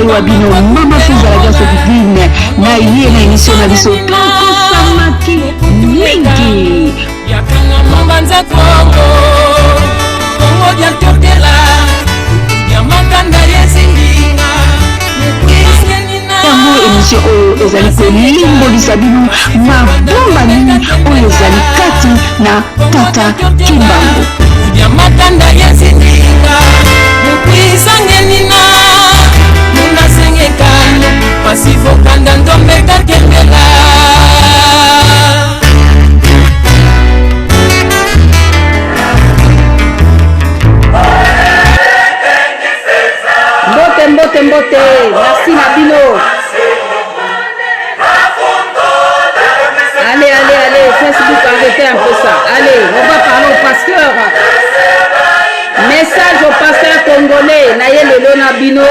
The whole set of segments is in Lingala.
wabino mama Fuza la Grâce divine na yé na émission na biso samaki mingi yakanga mbanza Kongo Kongo dia tokela ya makanda yezinga yango émission oyo ezali kolimbolisa bino mabomba nini oyo ezali kati na Tata Kimbangu ya makanda yezinga mukwisangenina munasengekana pasivo kanda ndombeka kembela mbote merci na bino. Allez, Facebook, arrêtez un peu ça. Allez, on va parler au pasteur. Message au pasteur congolais. Naye lelo na bino.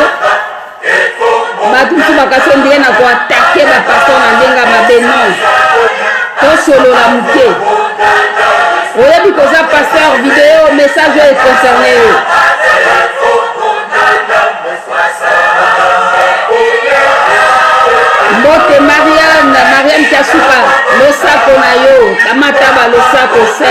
Batutu bakaso ndenge na ko attaquer ba pasteur na ndenga mabeno. To solo la muke. Oyebi koza pasteur vidéo message est concerné. Mbote Mariam Kiasuka, le sako na yo, kamataba le sako 5.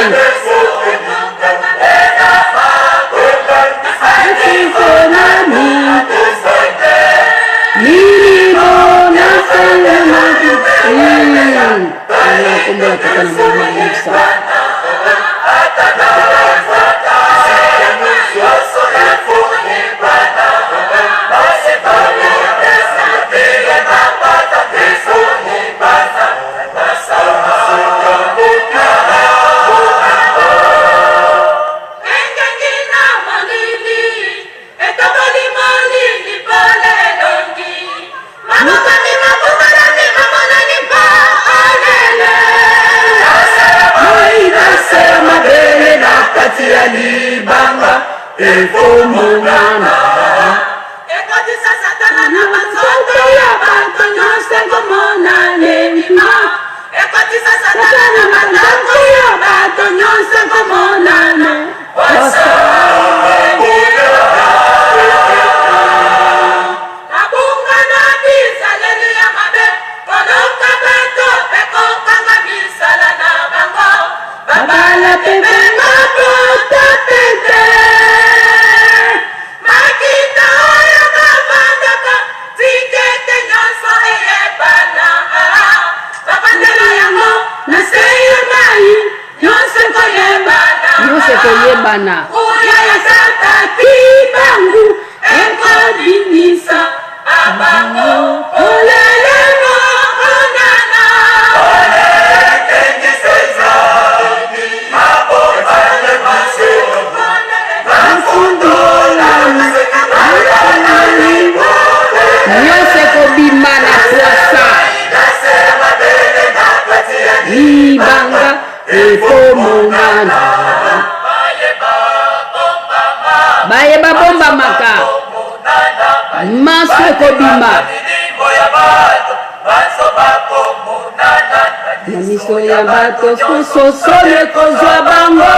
Sosole kozwa bango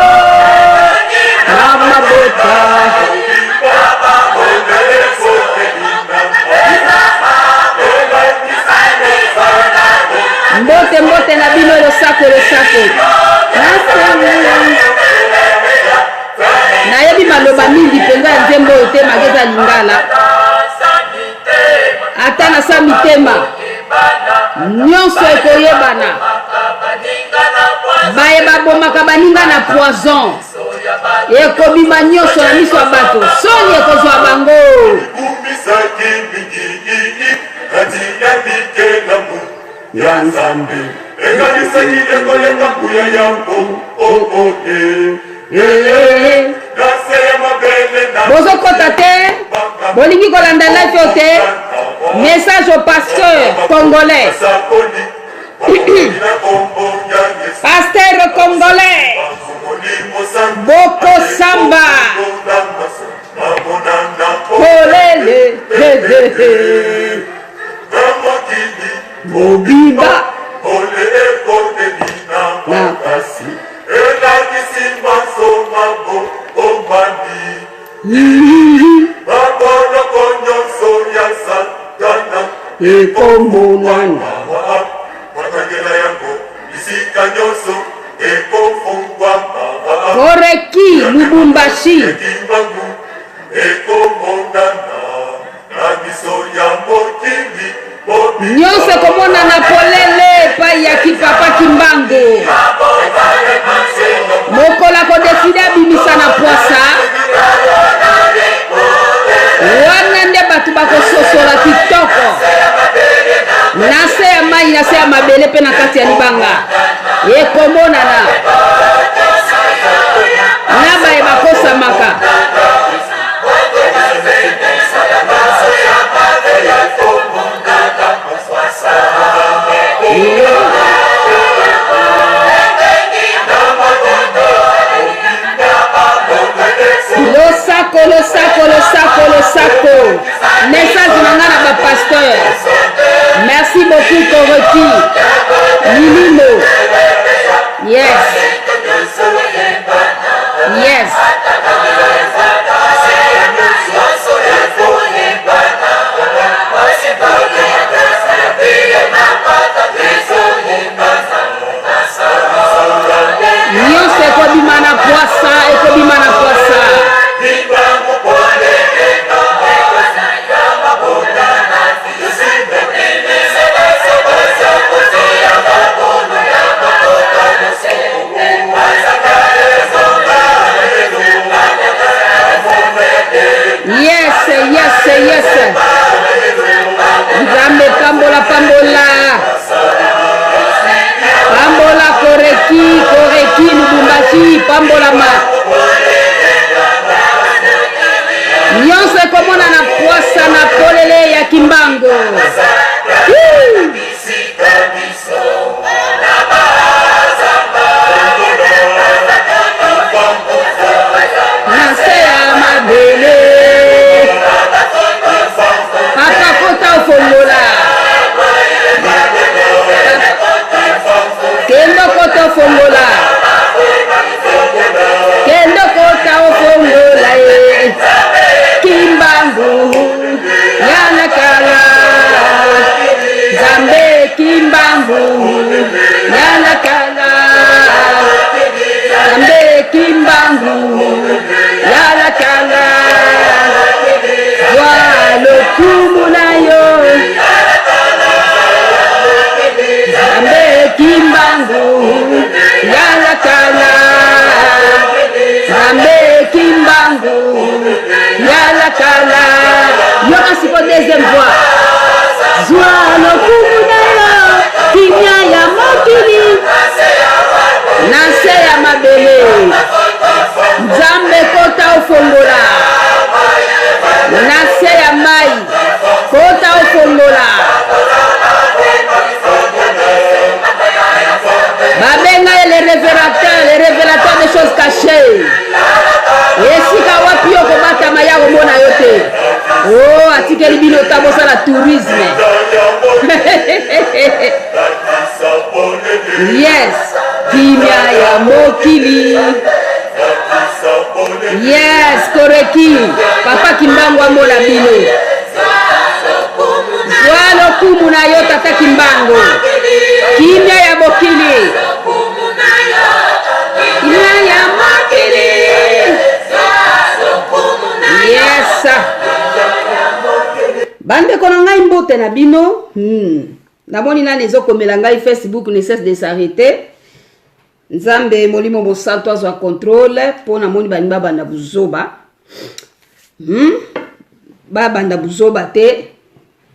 amabota mbote na bino le sako nayebi maloba mingi mpenza ya nzembo oyo te mageza lingala ata na sa mitema nyonso ekoyebana bayeba bomaka baninga na poison ekobima nyonso na miso ya bato soni ekozwa bango ya nzambe enganisaki ekoleka kuya yango bozokota te bolingi kolanda life yo te message au pasteur congolais pasteur congolais Boko Samba Kolele Bobiba Nakasi Babolo konyo soya sa ekombo nanga Koreki Lubumbashi nyonso komona na polele pa ya kipapa Kimbangu mokola kodeside abimisa na poasa wana nde batu bakososola kitoko nase ya mai nase ya mabele pe na kati ya libanga ekomonana na baye bakosamaka Losako message nanga na ba pasteur. Merci beaucoup Koreki Milimo. Yes nyonso ekobima na poasa yes Nzambe pambola Koreki Lubumbashi pambola ma nyonso ekomona na poasa na polele ya Kimbangu nase ya mabele papa kota ofongola kendo kota ofongola Kimbangu yana kala Zambe Kimbangu yana kala Zambe Kimbangu yana kala walo kumunayo Zambe Kimbangu yana kala Zambe Kimbangu yala kala yo asipo deuxième voix zwalo kumunayo kimya ya mokili nase ya mabele Nzambe kota ofongola nase ya mai kota ofongola babenga les révélateurs des choses cachées esika wapi yo kobatama ya komona yo te oh atikeli bino tabosala tourisme yes kimya ya mokili yes Koreki papa Kimbangu amona bino zwalo kumu na yo tata Kimbangu kimya ya mokili kimya ya mokili yes bande kono ngai mbote na bino namoni nani ezokomela ngai Facebook ne cesse de s'arrêter Nzambe molimo mosanto azwa contrôle po namoni bani babanda buzoba babanda buzoba te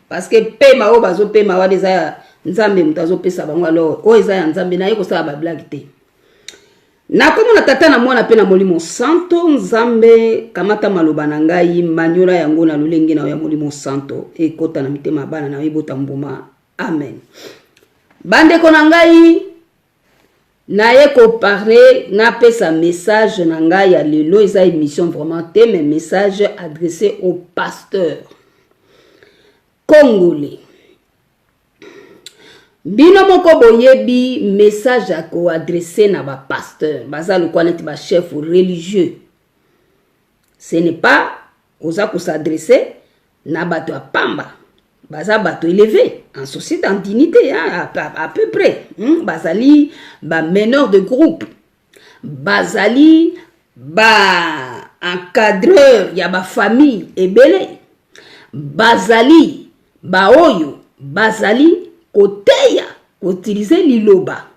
parce que pema o bazo pema wa deza Nzambe mutazo pesa bango alors o eza ya Nzambe na yeko sala ba blague te na komo na tata na mwana pe na molimo santo Nzambe kamata maloba na ngai manyola yango na lulenge na ya molimo santo ekota na mitema bana na yebota mbuma amen bande ko na ngai na yeko parler na pesa message na ngai ya lelo eza émission vraiment te mais message adressé au pasteur congolais bino moko boyebi message à ko adressé na ba pasteur baza le connaître ba chef religieux ce n'est pas oza ko s'adresser na bato ya pamba baza bato élevé en société, en dignité, hein, à peu près. Bazali, meneur de groupe. Bazali, encadreur, ya famille ebele. Bazali, oyo, bazali, koteya, utiliser liloba.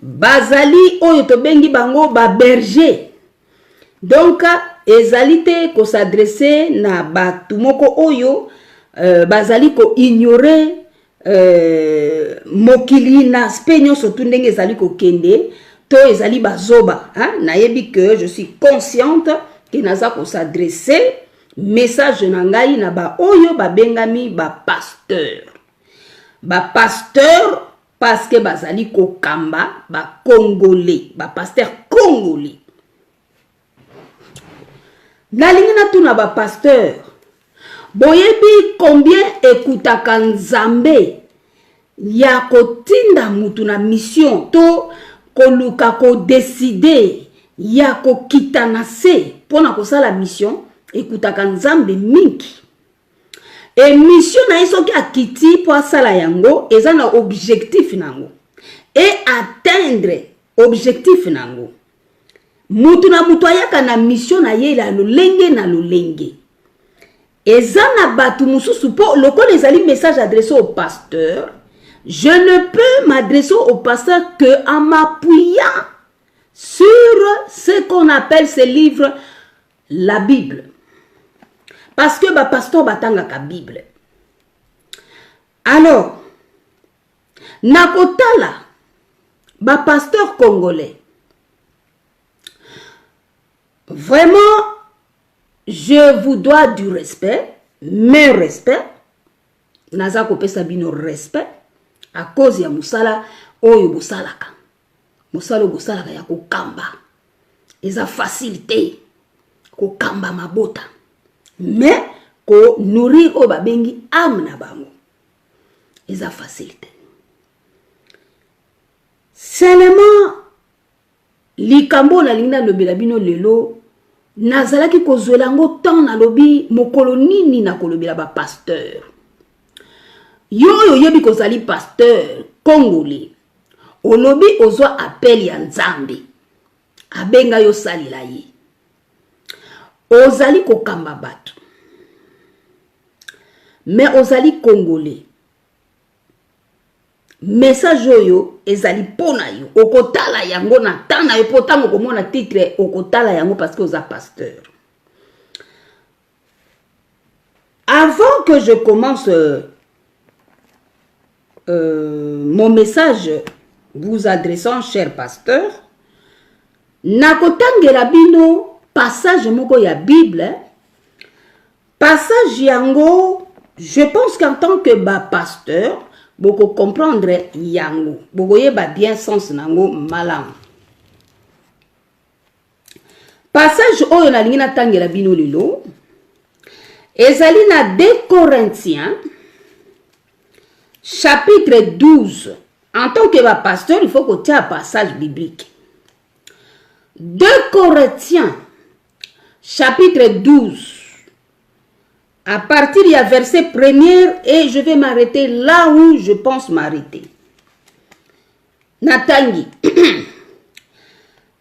Bazali, oyo tobengi bango, berger. Donc, ezali te ko s'adresser na batu moko oyo, bazali ko ignorer mokili na aspect nyonso tu ndenge ezali ko kende to ezali bazoba, hein? Nayebi que je suis consciente que naza ko s'adresser message na ngai na ba oyo babengami ba pasteur parce que bazali ko kamba ba congolais, ba pasteur congolais. Nalingi na tuna ba pasteur boyebi combien ekutaka nzambe ya kotinda mutu na mission to koluka ko décider ya kokita na se pona kosala mission ekutaka nzambe mingi. Et mission na iso ki akiti po asala yango eza na objectif nango et atteindre objectif nango. Mutu na mutu ayaka na mission na ye la lolenge na lolenge. Eza na batu mususu po lokolo ezali message adressé au pasteur. Je ne peux m'adresser au pasteur que en m'appuyant sur ce qu'on appelle ce livre, la Bible. Parce que ba pasteur batanga ka Bible. Alors, nakotala ba pasteur congolais. Vraiment, je vous dois du respect, mais respect. Naza ko pesa bino respect à cause ya musala oyo bosalaka. Musala bosalaka ya kokamba. Eza facilité kokamba mabota. Mais ko nourrir o babengi âme na bango. Eza facilité. Seulement likambo na linga lobela bino lelo nazalaki kozwela ngo tant na lobi mokolo nini na kolobela ba pasteur. Yo yebi kozali pasteur congolais. Olobi ozwa appel ya nzambe. Abenga yo salila ye. Ozali kokamba bato. Mais ozali congolais. Message oyo ezali pona yo. Okotala yango na tana yo potango komona titre okotala yango parce que oza pasteur. Avant que je commence mon message vous adressant, cher pasteur, nakotangela bino passage moko ya Bible. Passage yango, je pense qu'en tant que pasteur, boko comprendre yango. Boko yeba bien sens nango malam. Passage oyo na lingi na tangela bino lelo. Ezali na 2 Corinthiens, chapitre 12. En tant que pasteur, il faut que tu aies un passage biblique. 2 Corinthiens, chapitre 12. À partir du verset 1er, et je vais m'arrêter là où je pense m'arrêter. Natangi.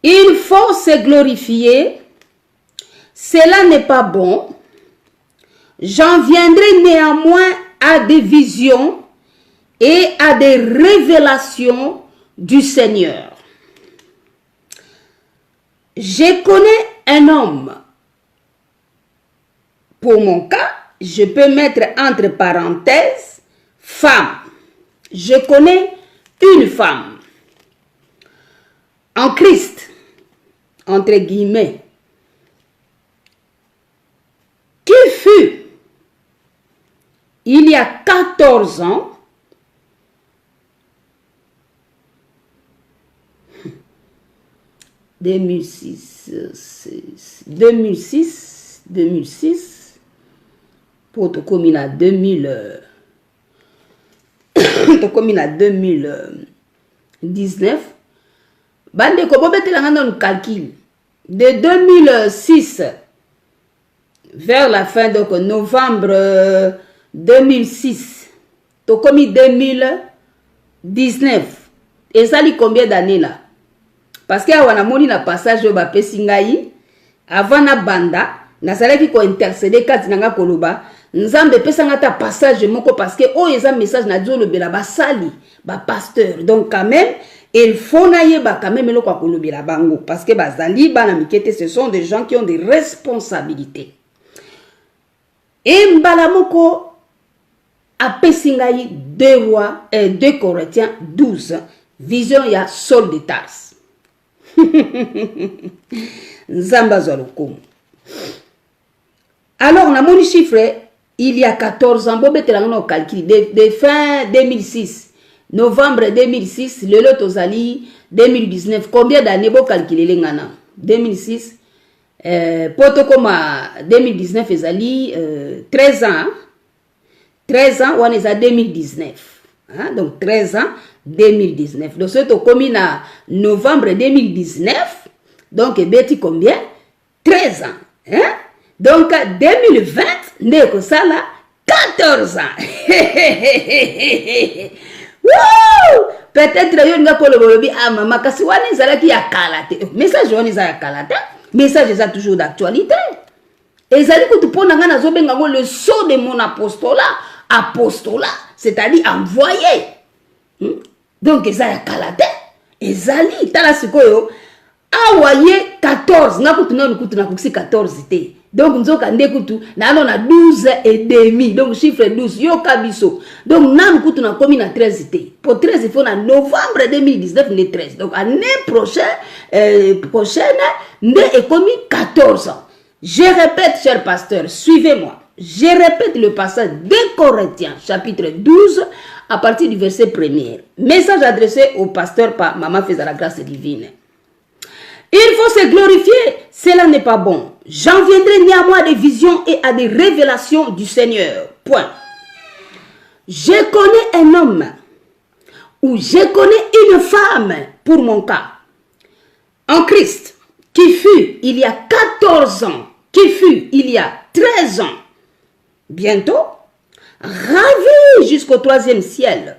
Il faut se glorifier. Cela n'est pas bon. J'en viendrai néanmoins à des visions et à des révélations du Seigneur. Je connais un homme. Pour mon cas, je peux mettre entre parenthèses femme. Je connais une femme en Christ, entre guillemets, qui fut, il y a 14 ans, « 2006, pour te communiquer à 2019, bande ko bobetela ngana calcul de 2006 vers la fin, donc novembre, 2006, tokomi 2019. Et ça li combien d'années là? Parce que awa namoni na passage yo bapesi ngai avant na banda nazalaki ko intercéder kati nanga koloba nzambe pesanga ta passage moko parce que oh eza message na dio lobela basali ba pasteur. Donc quand même il faut naïeba quand même eloko kolobela bango parce que bazali bana mikete ce sont des gens qui ont des responsabilités. Et mbala moko apesi ngai 2 Corinthiens 12 vision ya Saul de Tarse. Nzamba zalokomo. Alors na moni chiffre il y a 14 ans bobetelanga no calcul de fin 2006 novembre 2006 le lot ozali 2019 combien d'années bo calculer ngana 2006 poto koma 2019 ezali 13 ans 13 ans on est à 2019 hein? Donc 13 ans 2019. Donc c'est au commis na novembre 2019. Donc beti combien 13 ans hein? Donc 2020 ndeko sala 14 ans. Woo! Peut-être yo nga polo bolobi ah mama kasi wani zalaki ya kalate. Message wani za ya kalate. Message est toujours d'actualité. Et zali ko tupona nga nazo benga ngo le sceau de mon apostolat. Apostolat, c'est-à-dire envoyé. Donc eza ya kalate. Ezali tala sikoyo awaye 14 nga kutuna nkutuna kuksi 14 te. Donc nzoka ndekutu na ano na 12 et demi. Donc chiffre 12 yo kabiso. Donc nan kutuna komi na 13 te. Pour 13 il faut na novembre 2019 ne 13. Donc année prochaine ne est commis 14 ans. Je répète cher pasteur, suivez-moi. Je répète le passage de Corinthiens chapitre 12 à partir du verset 1er. Message adressé au pasteur par Maman Faisant la grâce divine. Il faut se glorifier, cela n'est pas bon. J'en viendrai néanmoins à des visions et à des révélations du Seigneur. Point. Je connais un homme ou je connais une femme, pour mon cas, en Christ, qui fut il y a 14 ans, qui fut il y a 13 ans, bientôt, ravi jusqu'au 3e ciel.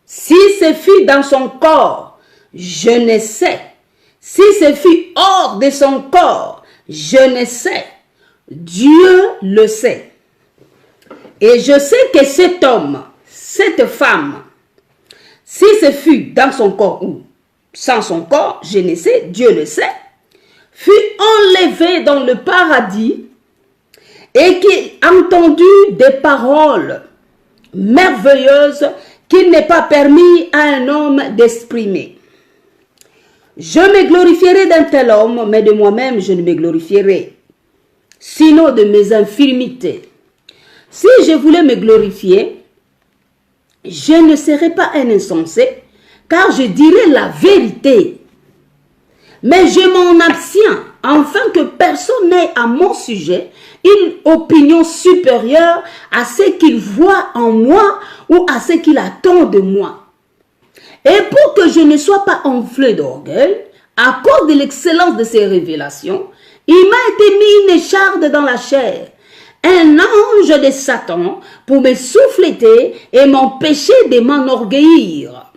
Si ce fut dans son corps, je ne sais. Si ce fut hors de son corps, je ne sais. Dieu le sait. Et je sais que cet homme, cette femme, si ce fut dans son corps ou sans son corps, je ne sais, Dieu le sait, fut enlevé dans le paradis et qu'il a entendu des paroles merveilleuses qu'il n'est pas permis à un homme d'exprimer. Je me glorifierai d'un tel homme, mais de moi-même je ne me glorifierai, sinon de mes infirmités. Si je voulais me glorifier, je ne serais pas un insensé, car je dirais la vérité. Mais je m'en abstiens, afin que personne n'ait à mon sujet une opinion supérieure à ce qu'il voit en moi ou à ce qu'il attend de moi. Et pour que je ne sois pas enflé d'orgueil, à cause de l'excellence de ces révélations, il m'a été mis une écharde dans la chair, un ange de Satan pour me souffleter et m'empêcher de m'enorgueillir.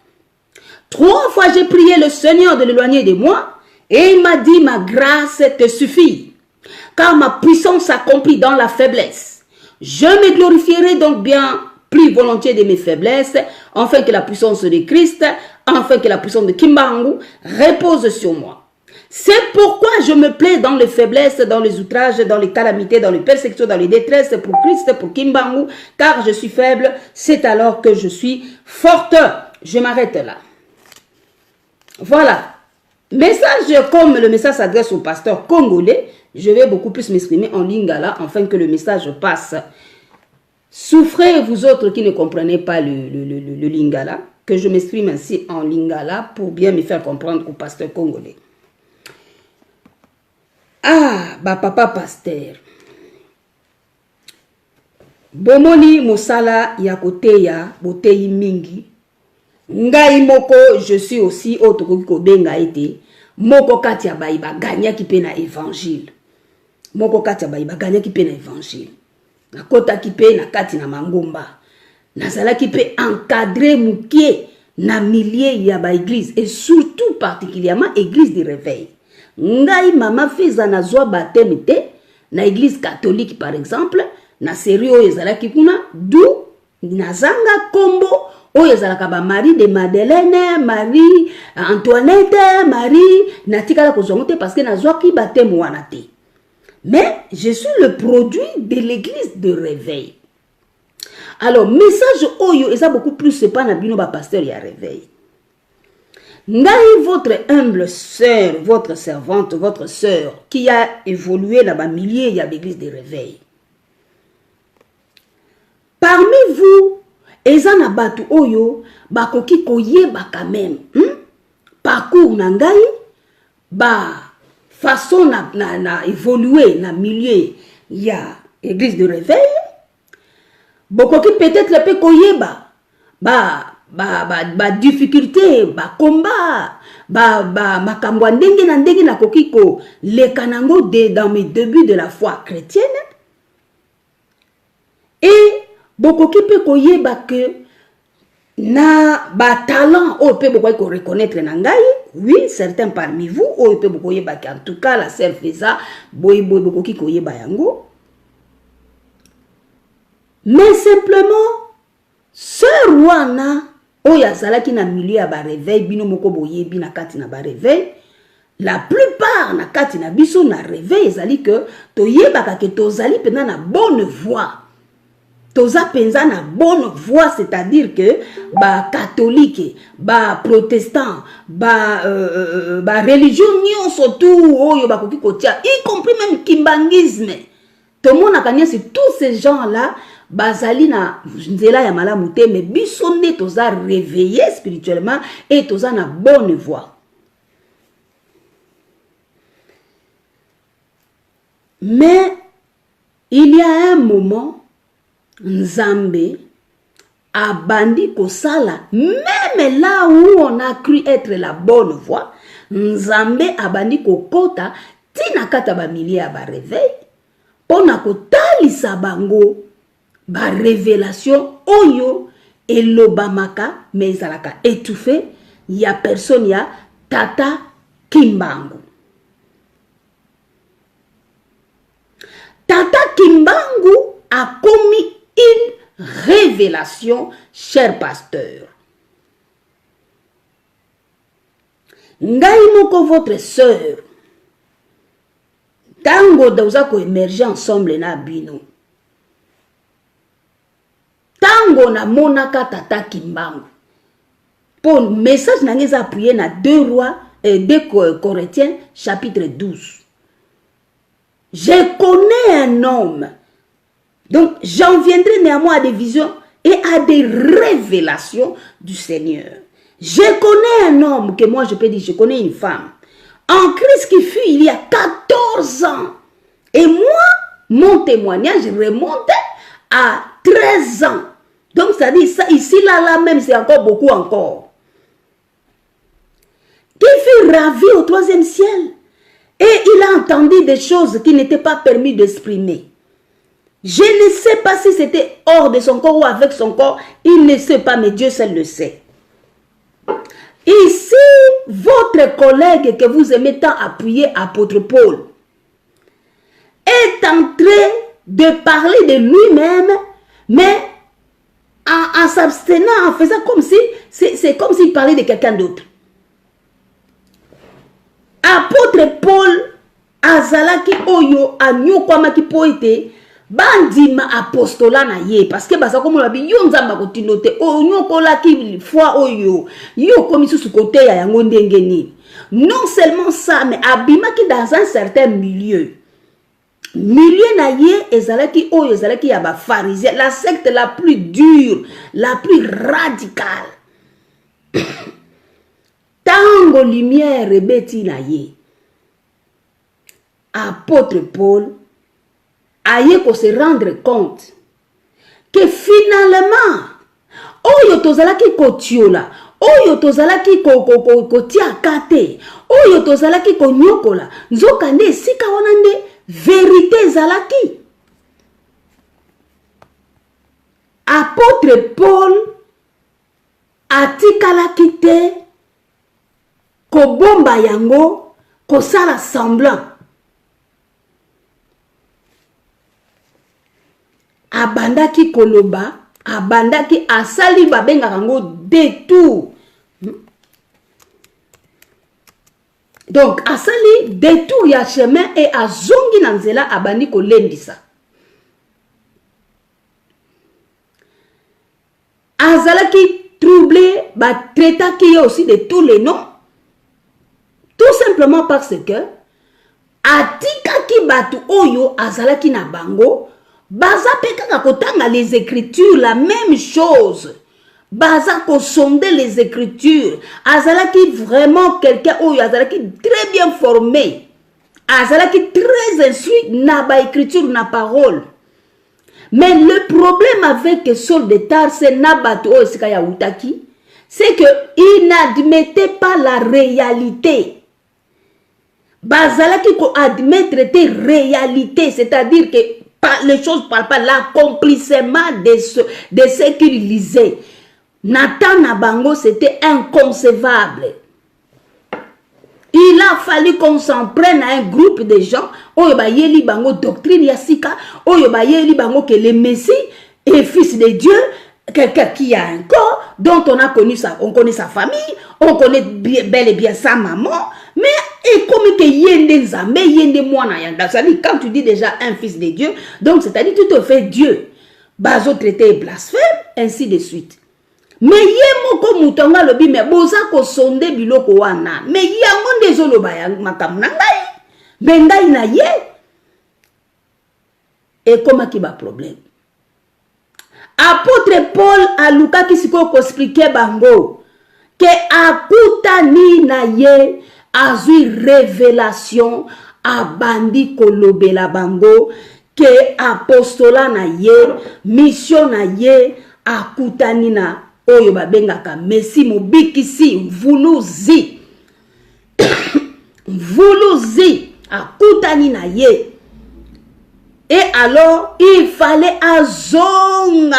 3 fois j'ai prié le Seigneur de l'éloigner de moi, et il m'a dit, ma grâce te suffit, car ma puissance s'accomplit dans la faiblesse. Je me glorifierai donc bien plus volontiers de mes faiblesses, afin que la puissance de Christ, afin que la puissance de Kimbangu repose sur moi. C'est pourquoi je me plais dans les faiblesses, dans les outrages, dans les calamités, dans les persécutions, dans les détresses, pour Christ, pour Kimbangu, car je suis faible, c'est alors que je suis forte. Je m'arrête là. Voilà. Message comme le message s'adresse au pasteur congolais, je vais beaucoup plus m'exprimer en lingala, afin que le message passe. Souffrez vous autres qui ne comprenez pas le lingala, que je m'exprime ainsi en lingala pour bien me faire comprendre au pasteur congolais. Ah, bah papa pasteur. Bomoni mosala ya koteya, boteyi mingi. Ngai moko, je suis aussi autre ko benga ete. Moko kati ya baiba ganya ki pe na évangile. Moko kati ya baiba ganya ki pe na évangile. nakotaki pe na kati na mangomba nazalaki pe encadré mukie na milliers ya ba église et surtout particulièrement église de réveil ngai mama feza nazwa baptême te na église catholique par exemple na série oyo ezalaki kuna du nazanga kombo oyo ezalaka ba Marie de Madeleine, Marie Antoinette, Marie natikala kozongo te parce que nazwaki baptême wana te. Mais je suis le produit de l'église de réveil. Alors, message oyo, et ça beaucoup plus, c'est pas nabino ba pasteur ya réveil. Ngai, votre humble sœur, votre servante, votre sœur, qui a évolué dans ba milliers ya l'église de réveil. Parmi vous, eza na batu oyo, bakoki koyeba quand même, parcours na ngai, ba façon na évoluer na milieu ya église de réveil bokoki peut-être le pe koyeba ba difficulté ba combat ba makambo ndenge na koki ko lekanango dans mes débuts de la foi chrétienne et bokoki pe koyeba que na ba talent o pe bokoki ko reconnaître na ngai. Oui, certains parmi vous, ou peut beaucoup yeba en tout cas la sœur Feza, boy bokoki koyeba yango. Mais simplement, sœur wana, oya salaki na milieu ya ba réveil, bino moko boyebi na kati na ba réveil. La plupart na kati na biso na réveil ezali que toyebaka ke tozali pena na bonne voie. Toza penza na bonne voie, c'est-à-dire que ba catholique, ba protestant, ba religion nyonso tout oyo ba koki kotia, y compris même kimbangisme. Tout le monde a gagné sur tous ces gens-là, bazali na nzela ya malamu te, mais biso nde toza réveillé spirituellement et toza na bonne voie. Mais il y a un moment Nzambe abandi kosala, même là où on a cru être la bonne voie, Nzambe abandi kokota tina kata ba milia ba réveil pona kotalisa bango ba révélation oyo elobamaka mais ezalaka étouffé ya personne ya Tata Kimbangu. Tata Kimbangu a commis une révélation, cher pasteur. Ngai moko votre sœur, tango dauza ko émerger ensemble na bino. Tango na monaka Tata Kimbangu. Pour message n'a appuyé na 2 Corinthiens chapitre 12. Je connais un homme. Donc, j'en viendrai néanmoins à des visions et à des révélations du Seigneur. Je connais un homme, que moi je peux dire, je connais une femme, en Christ qui fut il y a 14 ans. Et moi, mon témoignage remonte à 13 ans. Donc, ça dit, ça, ici, là, même, c'est encore beaucoup encore. Qui fut ravi au 3e ciel. Et il a entendu des choses qui n'étaient pas permis d'exprimer. Je ne sais pas si c'était hors de son corps ou avec son corps. Il ne sait pas, mais Dieu seul le sait. Ici, votre collègue que vous aimez tant appuyer, apôtre Paul, est en train de parler de lui-même, mais en s'abstenant, en faisant comme si, c'est comme s'il parlait de quelqu'un d'autre. Apôtre Paul, azalaki oyo, anyokwamaki poete, bandima apostola na ye parce que basa komo labi yo nzamba kotinote onyokola ki foi oyo yo komi sous côté ya yango ndenge ni. Non seulement ça, mais abimaki dans un certain milieu na ye ezalaki oyo ezalaki ya ba pharisien, la secte la plus dure, la plus radicale. Tango lumière ebeti na ye, apôtre Paul aye ko se rendre compte que finalement oyo tozalaki kotiola, oyo tozalaki kotia kate, oyo tozalaki konyokola, nzoka nde sika wana nde vérité ezalaki. apôtre Paul atikalaki te kobomba yango kosala semblant. Abandaki koloba, abandaki asali babenga yango détour. Donc asali détour ya chemin et azongi na nzela abandi kolendisa. Azalaki troublé, traitaki ye aussi de tous les noms. Tout simplement parce que atikaki batu oyo azalaki na bango. Baza pekaka kotanga les écritures, la même chose. Baza ko sonder les écritures. Azalaki vraiment quelqu'un oyo azalaki très bien formé. Azalaki très instruit na ba écriture na parole. Mais le problème avec Saul de Tarse Nabatu oyo sikaya utaki, c'est que il n'admettait pas la réalité. Bazalaki ko admettre tes réalités, c'est-à-dire que les choses ne parlent pas, l'accomplissement de ce qu'il lisait. Nathan Nabango, c'était inconcevable. Il a fallu qu'on s'en prenne à un groupe de gens. Oyoba yeli bango doctrine yasika. Oyoba yeli bango que le Messie est fils de Dieu. Quelqu'un qui a un corps, dont on a connu on connaît sa famille, on connaît bel et bien sa maman. Mais et comme que yende nzambe, yende mwana yanda, c'est-à-dire quand tu dis déjà un fils de Dieu, donc c'est-à-dire tu te fais Dieu. Bazo traité blasphème, ainsi de suite. Mais ye moko mutonga lobi me boza ko sonde biloko wana. Mais yango ndezolo ba makam na ngai. Mais ngai na ye. Et comment ki ba problème? Apôtre Paul a luka kisiko ko expliquer bango que akuta ni na ye azui révélation abandi kolobela bango que apostola na ye mission na ye akutani na oyo babengaka Messi mobikisi mvuluzi mvuluzi akutani na ye. Et alors il fallait azonga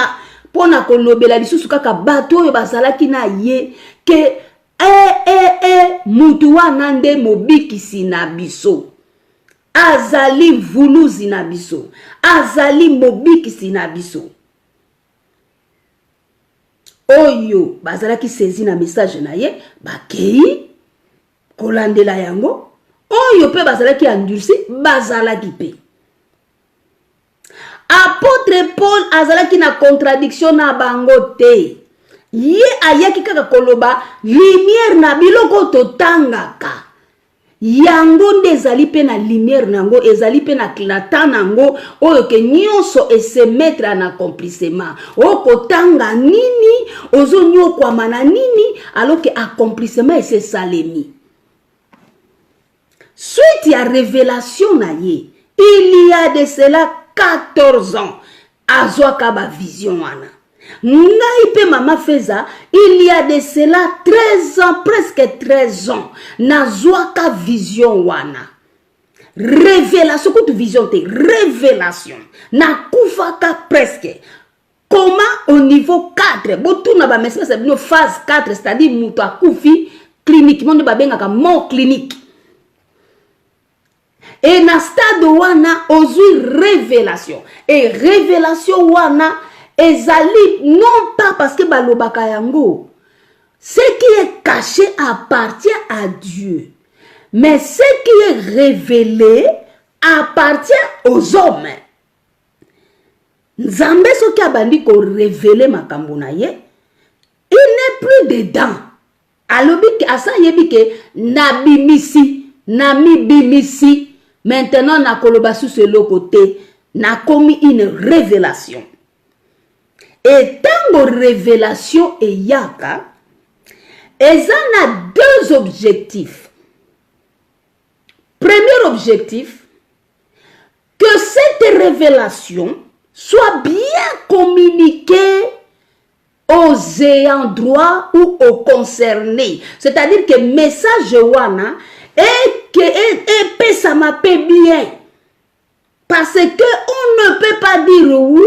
pona kolobela lisusu kaka bato oyo bazalaki na ye ke mutu wana nde mobikisi na biso, azali mvuluzi na biso, azali mobikisi na biso. Oyo bazalaki saisi na message na ye bakei kolandela yango, oyo pe bazalaki endurci bazalaki pe. Apôtre Paul azalaki na contradiction na bango te. Ye ayaki kaka koloba lumière na biloko totangaka. Yango nde ezali pe na lumière nango, ezali pe na klata nango oyo ke nyonso ese mettre en accomplissement. Okotanga nini, ozo nyokwama na nini, alors que accomplissement ese salemi. Suite ya révélation na ye, il y a de cela 14 ans, azwaka ba vision wana. Ngai pe mama Feza, il y a de cela 13 ans, presque 13 ans, nazwaka vision wana. Révélation, toute vision te, révélation. Na kufaka presque. Comment au niveau 4, botou na ba message c'est une phase 4, c'est-à-dire muto akufi cliniquement de babengaka mort clinique. Et na stade wana ozui révélation. Et révélation wana ezali non pas parce que balobaka yango. Ce qui est caché appartient à Dieu. Mais ce qui est révélé appartient aux hommes. Nzambe soki abandi ko révéler makambo na ye, il n'est plus dedans. Alobi ke asa yebi ke nabimisi, namibimisi. Maintenant, na koloba sous ce côté, na commis une révélation. Et tant que révélation est yaka, et en a deux objectifs. Premier objectif, que cette révélation soit bien communiquée aux ayants droit ou aux concernés. C'est-à-dire que le message wana et ça m'appelle bien. Parce que on ne peut pas dire oui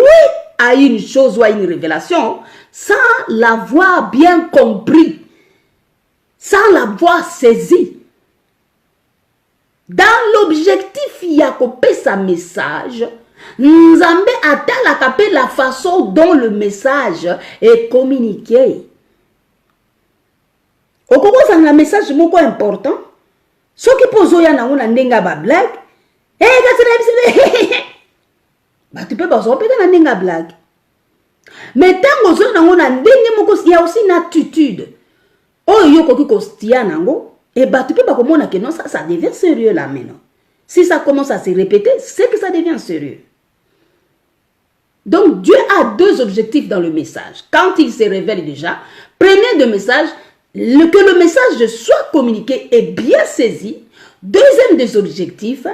à une chose ou à une révélation sans l'avoir bien compris, sans l'avoir saisi. Dans l'objectif, il y a coupé sa message. Nzambe atalaka pe la façon dont le message est communiqué. Au Congo, c'est un message moko important. Ce qui pose au yana on ndenga ba blague. Bah tu peux pas so peut-être ndenga blague. Mais tant que on a ndenge moko il y a aussi une attitude. Oh yo koki kostia nango et bah tu peux pas comprendre que non ça devient sérieux là maintenant. Si ça commence à se répéter, c'est que ça devient sérieux. Donc Dieu a deux objectifs dans le message. Quand il se révèle déjà, premier de message, que le message soit communiqué et bien saisi. Deuxième des objectifs,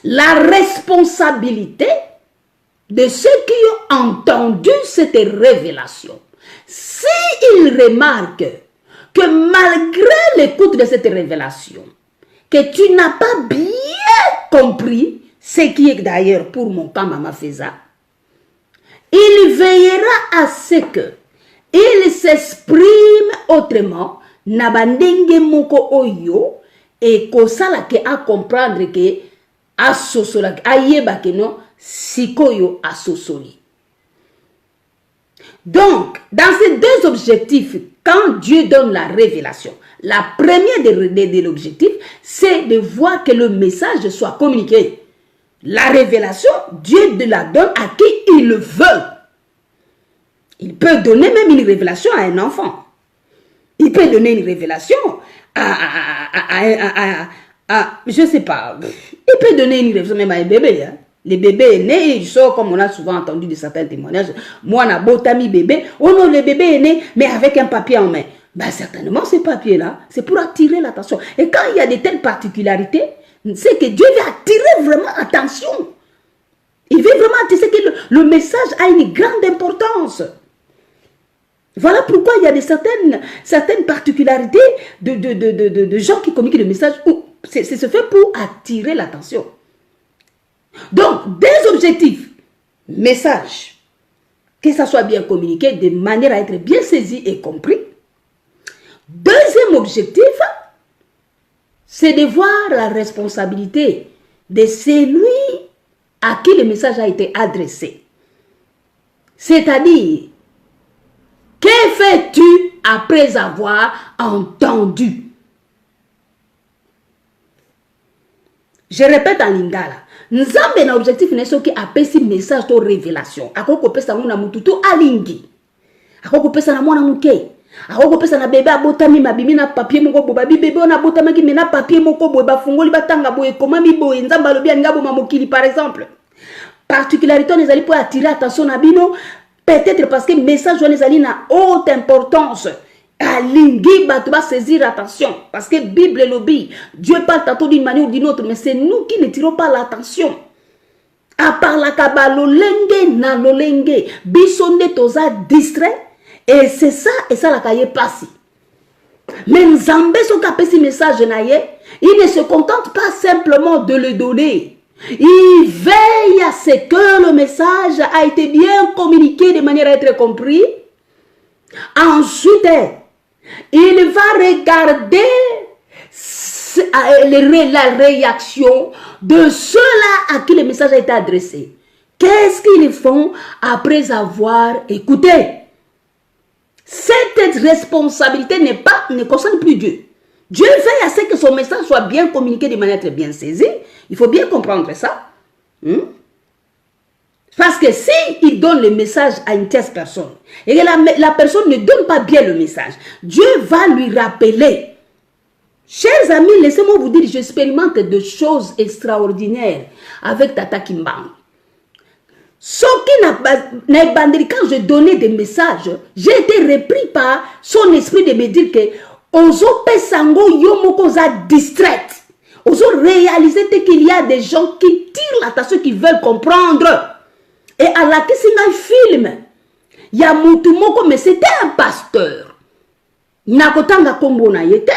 la responsabilité de ceux qui ont entendu cette révélation. S'ils remarquent que malgré l'écoute de cette révélation, que tu n'as pas bien compris, ce qui est d'ailleurs pour mon cas Mama Feza, il veillera à ce que il s'exprime autrement, nabandenge moko oyo, et kosala ke a comprendre que a sosola, a yeba ke non, sikoyo a sosoli. Donc, dans ces deux objectifs, quand Dieu donne la révélation, la première de l'objectif, c'est de voir que le message soit communiqué. La révélation, Dieu la donne à qui il le veut. Il peut donner même une révélation à un enfant. Il peut donner une révélation je ne sais pas. Il peut donner une révélation même à un bébé. Hein. Les bébés est né, ils sortent comme on a souvent entendu de certains témoignages. Moi, on a botami bébé. Oh non, le bébé est né, mais avec un papier en main. Ben, certainement, ce papier-là, c'est pour attirer l'attention. Et quand il y a de telles particularités, c'est que Dieu veut attirer vraiment l'attention. Il veut vraiment attirer que le message a une grande importance. Voilà pourquoi il y a certaines particularités de gens qui communiquent le message. C'est fait pour attirer l'attention. Donc, des objectifs, message, que ça soit bien communiqué de manière à être bien saisi et compris. Deuxième objectif, c'est de voir la responsabilité de celui à qui le message a été adressé. C'est-à-dire, que fais-tu après avoir entendu? Je répète en lingala. Nzambe na objectif n'est ce qui appelle ce message de révélation. Akoko pesa muna mututu alingi. Akoko pesa na mwana muke. Akoko pesa na bébé abotami mabimi na papier moko boba bébé on abotami ki mena papier moko boba fungoli batanga boye komami boye nzamba lobi ngabo mamokili par exemple. Particularité les allez pour attirer attention na bino. Peut-être parce que le message de les a haute importance. Alingi batuba saisir attention. Parce que Bible lobby, Dieu parle tantôt d'une manière ou d'une autre, mais c'est nous qui ne tirons pas l'attention. À part la kabalo lenge na lolenge, bisonne toza distrait, et c'est ça, et ça la kaye passi. Mais Nzambe son kapé si message naye, il ne se contente pas simplement de le donner. Il veille à ce que le message a été bien communiqué de manière à être compris. Ensuite, il va regarder la réaction de ceux-là à qui le message a été adressé. Qu'est-ce qu'ils font après avoir écouté? Cette responsabilité ne concerne plus Dieu. Dieu veille à ce que son message soit bien communiqué de manière très bien saisie. Il faut bien comprendre ça. Parce que si il donne le message à une tierce personne et que la personne ne donne pas bien le message, Dieu va lui rappeler. Chers amis, laissez-moi vous dire, j'expérimente de choses extraordinaires avec Tata Kimbang. Ce qui n'a pas quand je donnais des messages, j'ai été repris par son esprit de me dire que Ozo Pesango Yomoko za distraite. Ozo réaliser qu'il y a des gens qui tirent l'attention, qui veulent comprendre. Et à la question film, il y a Moutoumoko, mais c'était un pasteur. Nakotanga Kombo na yete.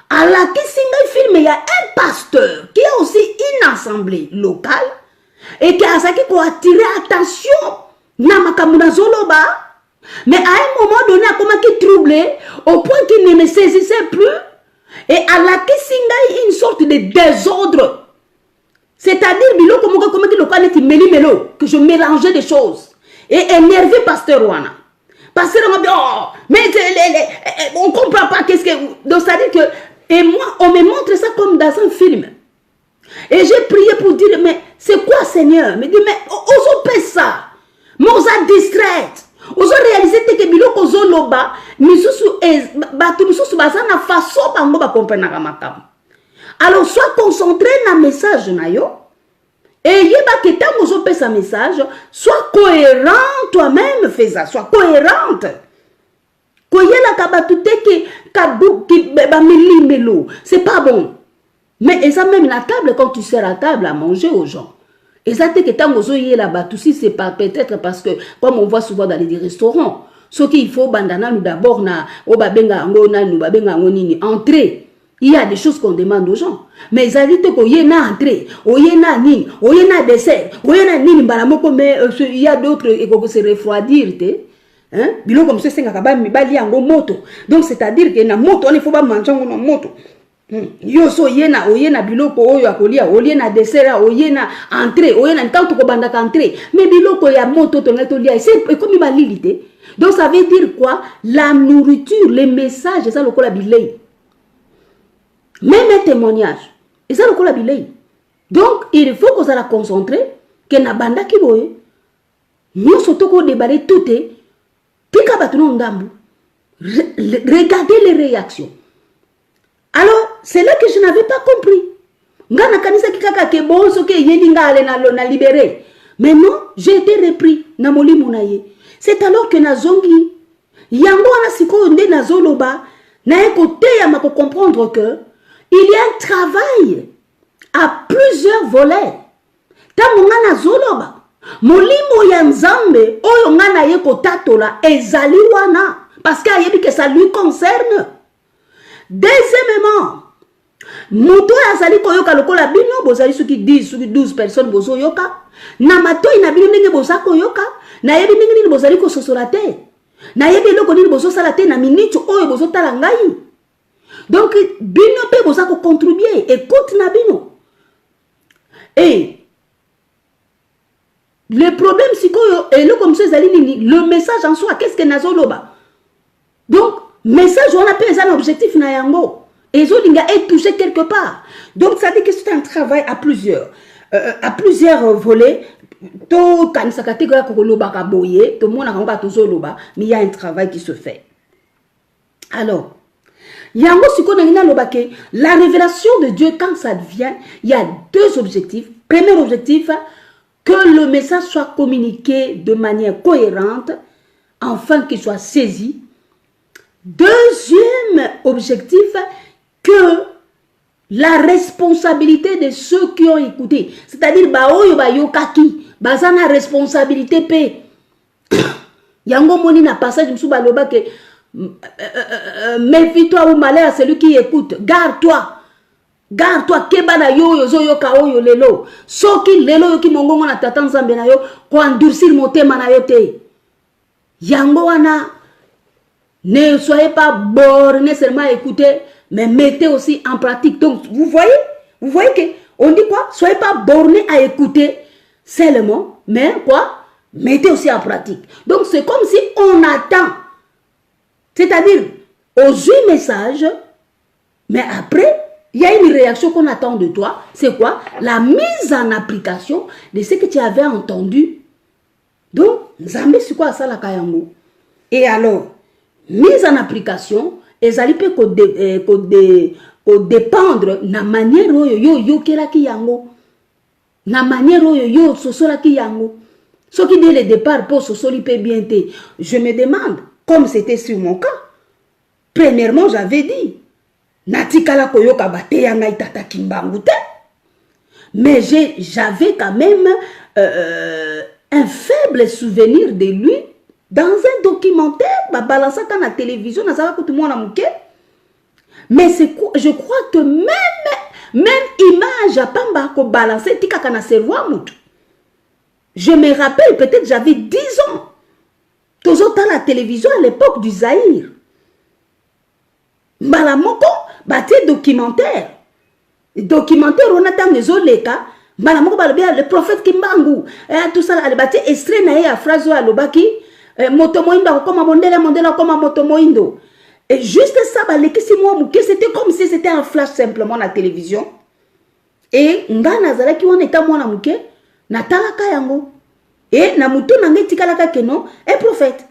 À la question film, il y a un pasteur qui a aussi une assemblée locale et qui a attiré l'attention na makamuna zoloba. Mais à un moment donné, à comment qui troublé, au point qu'il ne me saisissait plus, et à la kissinga une sorte de désordre. C'est-à-dire, que je mélangeais des choses. Et énervé pasteur Wana. Pasteur Wana, oh, mais on ne comprend pas qu'est-ce que... Donc, c'est-à-dire que... Et moi, on me montre ça comme dans un film. Et j'ai prié pour dire, mais c'est quoi Seigneur? Me dit, mais osons faire ça. Mais on s'est distraite. Osons réaliser que biloko zoloba, misusu batu misusu bazana façon bango ba comprendre makam. Alors sois concentré dans le message na yo. Et yeba que tant ozo pe sa message, sois cohérent toi-même, fais ça, sois cohérente. Koyela kabatute ki kabou ki ba melo, c'est pas bon. Mais ça même la table quand tu sers à table à manger aux gens. Et ça que tant ozo là-bas, tout si c'est pas peut-être parce que comme on voit souvent dans les restaurants, ce qu'il faut bandana nous d'abord na obabenga ngona nous babenga ngonini entrer. Il y a des choses qu'on demande aux gens. Mais ils disent qu'il y a une entrée, il y a un dessert, il y a un dessert, mais il y a d'autres qui vont se refroidir. Hein? Comme ça, c'est un moto. Donc, c'est-à-dire que na moto, il faut pas manger une moto. Yoso yena oyena biloko oyo akolia oyena dessert oyena entrée oyena ntanto ko banda entrée mais biloko ya moto to ngatolia c'est comme balilité. Donc ça veut dire quoi? La nourriture, les messages, ça le kola bilei. Même un témoignage, et ça le kola bilei. Donc il faut qu'on soit concentré que na banda ki boye. Nous surtout ko déballer tout est pika batuno ndambu. Regardez les réactions. Alors, c'est là que je n'avais pas compris. Ngana kanisa kikaka ke bonso ke yelinga ale na libéré. Mais non, j'ai été repris na moli munaye. C'est alors que na zongi yango ana siko nde na zoloba na écouté ya mako comprendre que il y a un travail à plusieurs volets. Tango ngana zoloba molimo ya nzambe oyo ngana yeko tatola ezali wana parce que que ça lui concerne. Deuxièmement, moto azali koyoka lokola bino bozali suki 10 suki 12 personnes bozo yoka na mato ina bino ndenge bozako yoka na yebi ndenge nini bozali ko sosola te na yebi loko nini bozo sala te na minute oyo bozo tala ngai. Donc bino pe bozako contribuer écoute na bino. Et le problème c'est que et le comme ça zali nini le message en soi qu'est-ce que nazoloba. Donc message on appelle ça un objectif na yango et zolinga est touché quelque part. Donc ça dit que c'est un travail à plusieurs volets. To kanisa kategori ko loba ka boye to mona ka ba to zoloba mais il y a un travail qui se fait. Alors yango siko na ngina loba ke la révélation de Dieu quand ça vient, il y a deux objectifs. Premier objectif, que le message soit communiqué de manière cohérente afin qu'il soit saisi. Deuxième objectif, que la responsabilité de ceux qui ont écouté, c'est-à-dire baoyo bayokaki, bazana responsabilité pe. Yango moni na passage msou baloba ke méfie-toi ou malheur à celui qui écoute. Garde-toi. Garde-toi keba na yo yozo yoka oyo lelo. Soki lelo yoki mongongo na tata nzambe na yo ko endurcir motema na yo te. Yango wana ne soyez pas borné seulement à écouter, mais mettez aussi en pratique. Donc, vous voyez que on dit quoi? Soyez pas borné à écouter seulement, mais quoi? Mettez aussi en pratique. Donc, c'est comme si on attend. C'est-à-dire, aux 8 messages, mais après, il y a une réaction qu'on attend de toi. C'est quoi? La mise en application de ce que tu avais entendu. Donc, Nzambe, c'est quoi ça la kayango? Et alors, mise en application, ezali pe ko dépendre na manière yo kelaki yango, na manière yo sosolaki yango. Ce qui dès le départ pour sosoli pe bien te. Je me demande, comme c'était sur mon cas, premièrement j'avais dit natikala koyoka bate yanga itata kimbangu te, mais j'avais quand même un faible souvenir de lui. Dans un documentaire, balança à la télévision, mais je crois que même image à Pamba ko balancer tika kana cerveau. Je me rappelle, peut-être j'avais 10 ans. bozota la télévision à l'époque du Zaïre. Mbala moko batie documentaire. Documentaire on attend les oleka. Mbala moko balobia le prophète Kimbangu. Tout ça elle batie extrait na ya phrase à lobaki moto moindo comme mondela comme moto moindo. Et juste ça balekisi moi muke c'était comme si c'était un flash simplement la télévision. Et nga nazalaki on était moi na muke na talaka yango. Et na mutu na ngeti kalaka keno un prophète.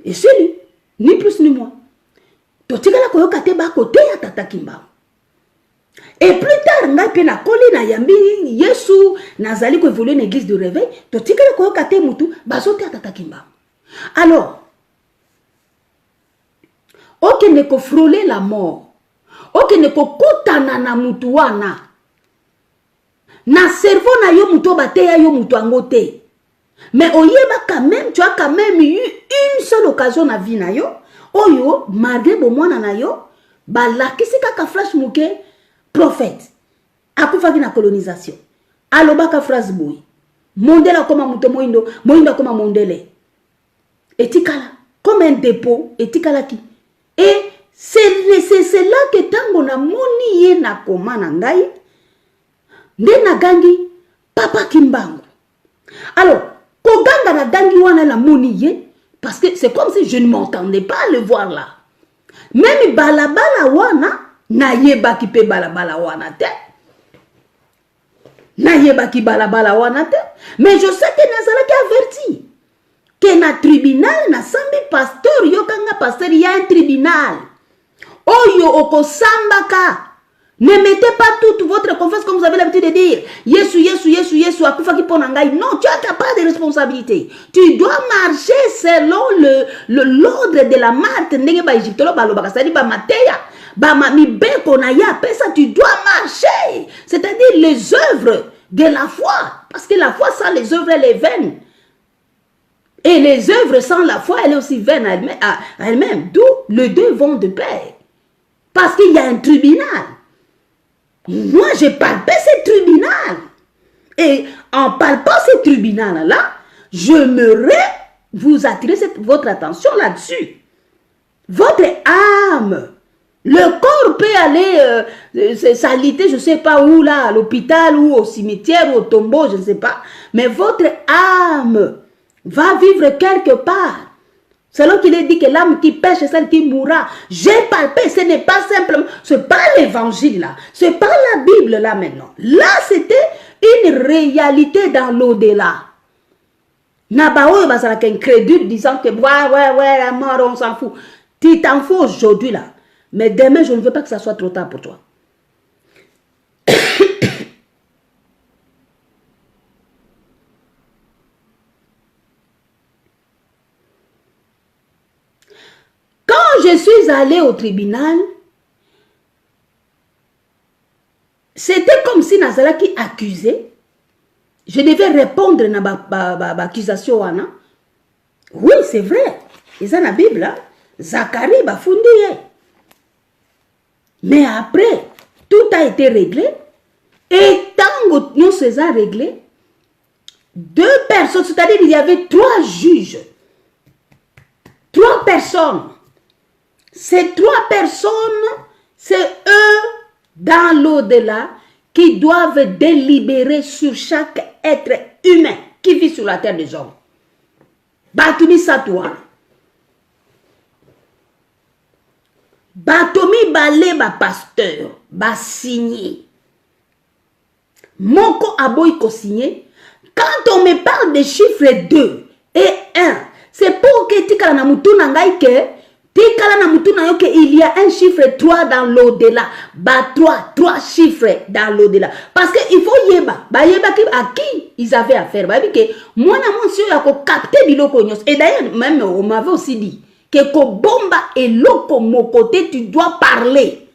Et c'est lui, ni plus ni moins. Totikala koyoka te ba côté ya tata Kimbangu. Et plus tard nga pe na koli na yambi Yesu nazali ko évoluer une église de réveil, totikala koyoka te mutu bazote ya tata Kimbangu. Alors ok ne ko frôler la mort. Ok ne ko kotana na mutu wana. Na cerveau na yo mutu bate ya yo mutu angote. Mais oyeba quand même, tu as quand même eu une seule occasion na vie na yo. Oyo, malgré bon mwana na yo, balakisi kaka flash muke, prophète. Akufaki na colonisation. Alobaka phrase boy. Mondela koma muto moindo, moindo koma mondele. Etikala, comme un dépôt, etikala ki. Et c'est là que tango na moni ye na koma na ngai, nde na gangi, papa Kimbangu. Alors, koganga na gangi wana la moni ye, parce que c'est comme si je ne m'entendais pas le voir là. Même balabala wana, na yeba ki pe balabala wana te. Na yeba ki balabala wana te. Mais je sais que nazala ki averti. Que na tribunal, na sambi pasteur, yo kanga pasteur, il y a un tribunal. Oyo oko sambaka. Ne mettez pas toute votre confiance comme vous avez l'habitude de dire. Yesu, akufa ki ponangai. Non, tu n'as pas de responsabilité. Tu dois marcher selon l'ordre de la marque. Nenge ba Egyptolo ba lobaka, c'est-à-dire ba mateya, ba mi beko na ya pesa, tu dois marcher. C'est-à-dire les œuvres de la foi. Parce que la foi sans les œuvres, elle est vaine. Et les œuvres sans la foi, elle est aussi vaine à elle-même. D'où les deux vont de pair. Parce qu'il y a un tribunal. Moi, j'ai palpé ce tribunal. Et en palpant ce tribunal-là, j'aimerais vous attirer votre attention là-dessus. Votre âme. Le corps peut aller s'aliter, je ne sais pas où, là, à l'hôpital, ou au cimetière, ou au tombeau, je ne sais pas. Mais votre âme va vivre quelque part. Selon qu'il est dit que l'âme qui pêche est celle qui mourra. J'ai palpé, ce n'est pas simplement, ce n'est pas l'évangile là, ce n'est pas la Bible là maintenant. Là, c'était une réalité dans l'au-delà. Nabao est incrédule disant que ouais, la mort, on s'en fout. Tu t'en fous aujourd'hui là. Mais demain, je ne veux pas que ça soit trop tard pour toi. Quand je suis allé au tribunal, c'était comme si Nazalaki accusait. Je devais répondre à l'accusation. Oui, c'est vrai. Ils ont la Bible là. Zacharie va fonder. Mais après, tout a été réglé. Et tant que nous sommes réglés, deux personnes, c'est-à-dire il y avait 3 juges. 3 personnes. Ces 3 personnes, c'est eux, dans l'au-delà, qui doivent délibérer sur chaque être humain qui vit sur la terre des hommes. Batoumi Satoua. Batoumi Balé, ba pasteur, ba signé. Moko Aboy ko signé. Quand on me parle des chiffres 2 et 1, c'est pour que tu na mutu nangai ke il y a un chiffre 3 dans l'au-delà. 3 chiffres dans l'au-delà. Parce qu'il faut yeba. À qui ils avaient affaire. Moi, si je capté biloko nyos. Et d'ailleurs, même, on m'avait aussi dit que ko bomba et loko mon côté, tu dois parler.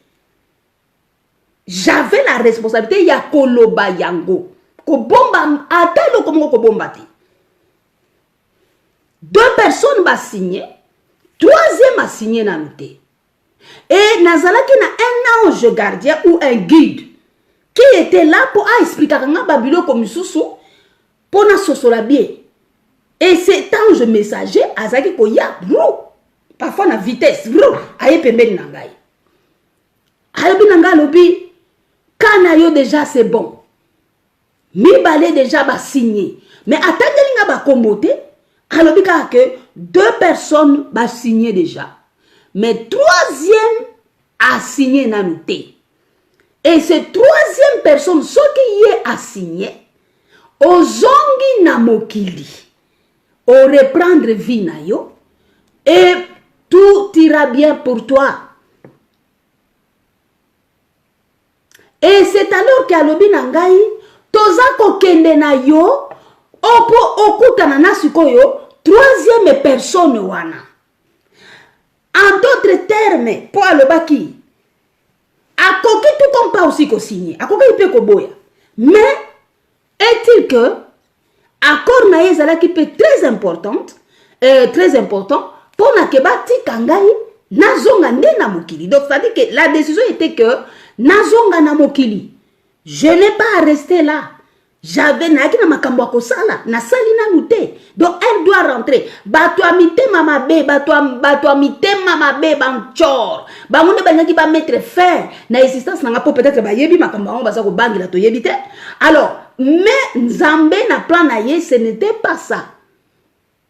J'avais la responsabilité. Il y a koloba yango. Ko bomba, ata loko mo ko bomba ti. 2 personnes va signer. 3e a signé na noté. Et Nazalaki na un ange gardien ou un guide qui était là pour expliquer à Babylone comme Soussou pour na sosola bien. Et cet ange messager, azaki koya, parfois na vitesse, aye pembeni na ngai. Ayobi na ngai lobi, kana yo déjà c'est bon. Mibale déjà ba signé. Mais attendez nga ba kombote, alobi ka que 2 personnes ba signé déjà. Mais 3e a signé na noté. Et cette 3e personne, ce qui est a signé, ozongi na mokili, o reprendre vie na yo, et tout ira bien pour toi. Et c'est alors qu'alobi na ngai, toza kokende na yo, opo okutana na sikoyo, 3e personne wana. En d'autres termes, pour alobaki, akoki tout comme pas aussi ko signé, akoki ipe ko boya. Mais est-il que accord na yezala qui peut très important pour na keba tikangai nazonga nde na mokili. Donc ça dit que la décision était que nazonga na mokili. Je n'ai pas à rester là. J'avais naki na makambo ko sala na sali na nute. Donc elle doit rentrer. Bato amite mama be, bato amite mama be banchor. Ba munde banaki ba mettre fin na existence na ngapo peut-être ba yebi makambo ba sa ko bangi la to yebite. Alors, mais Nzambe na plan na ye, ce n'était pas ça.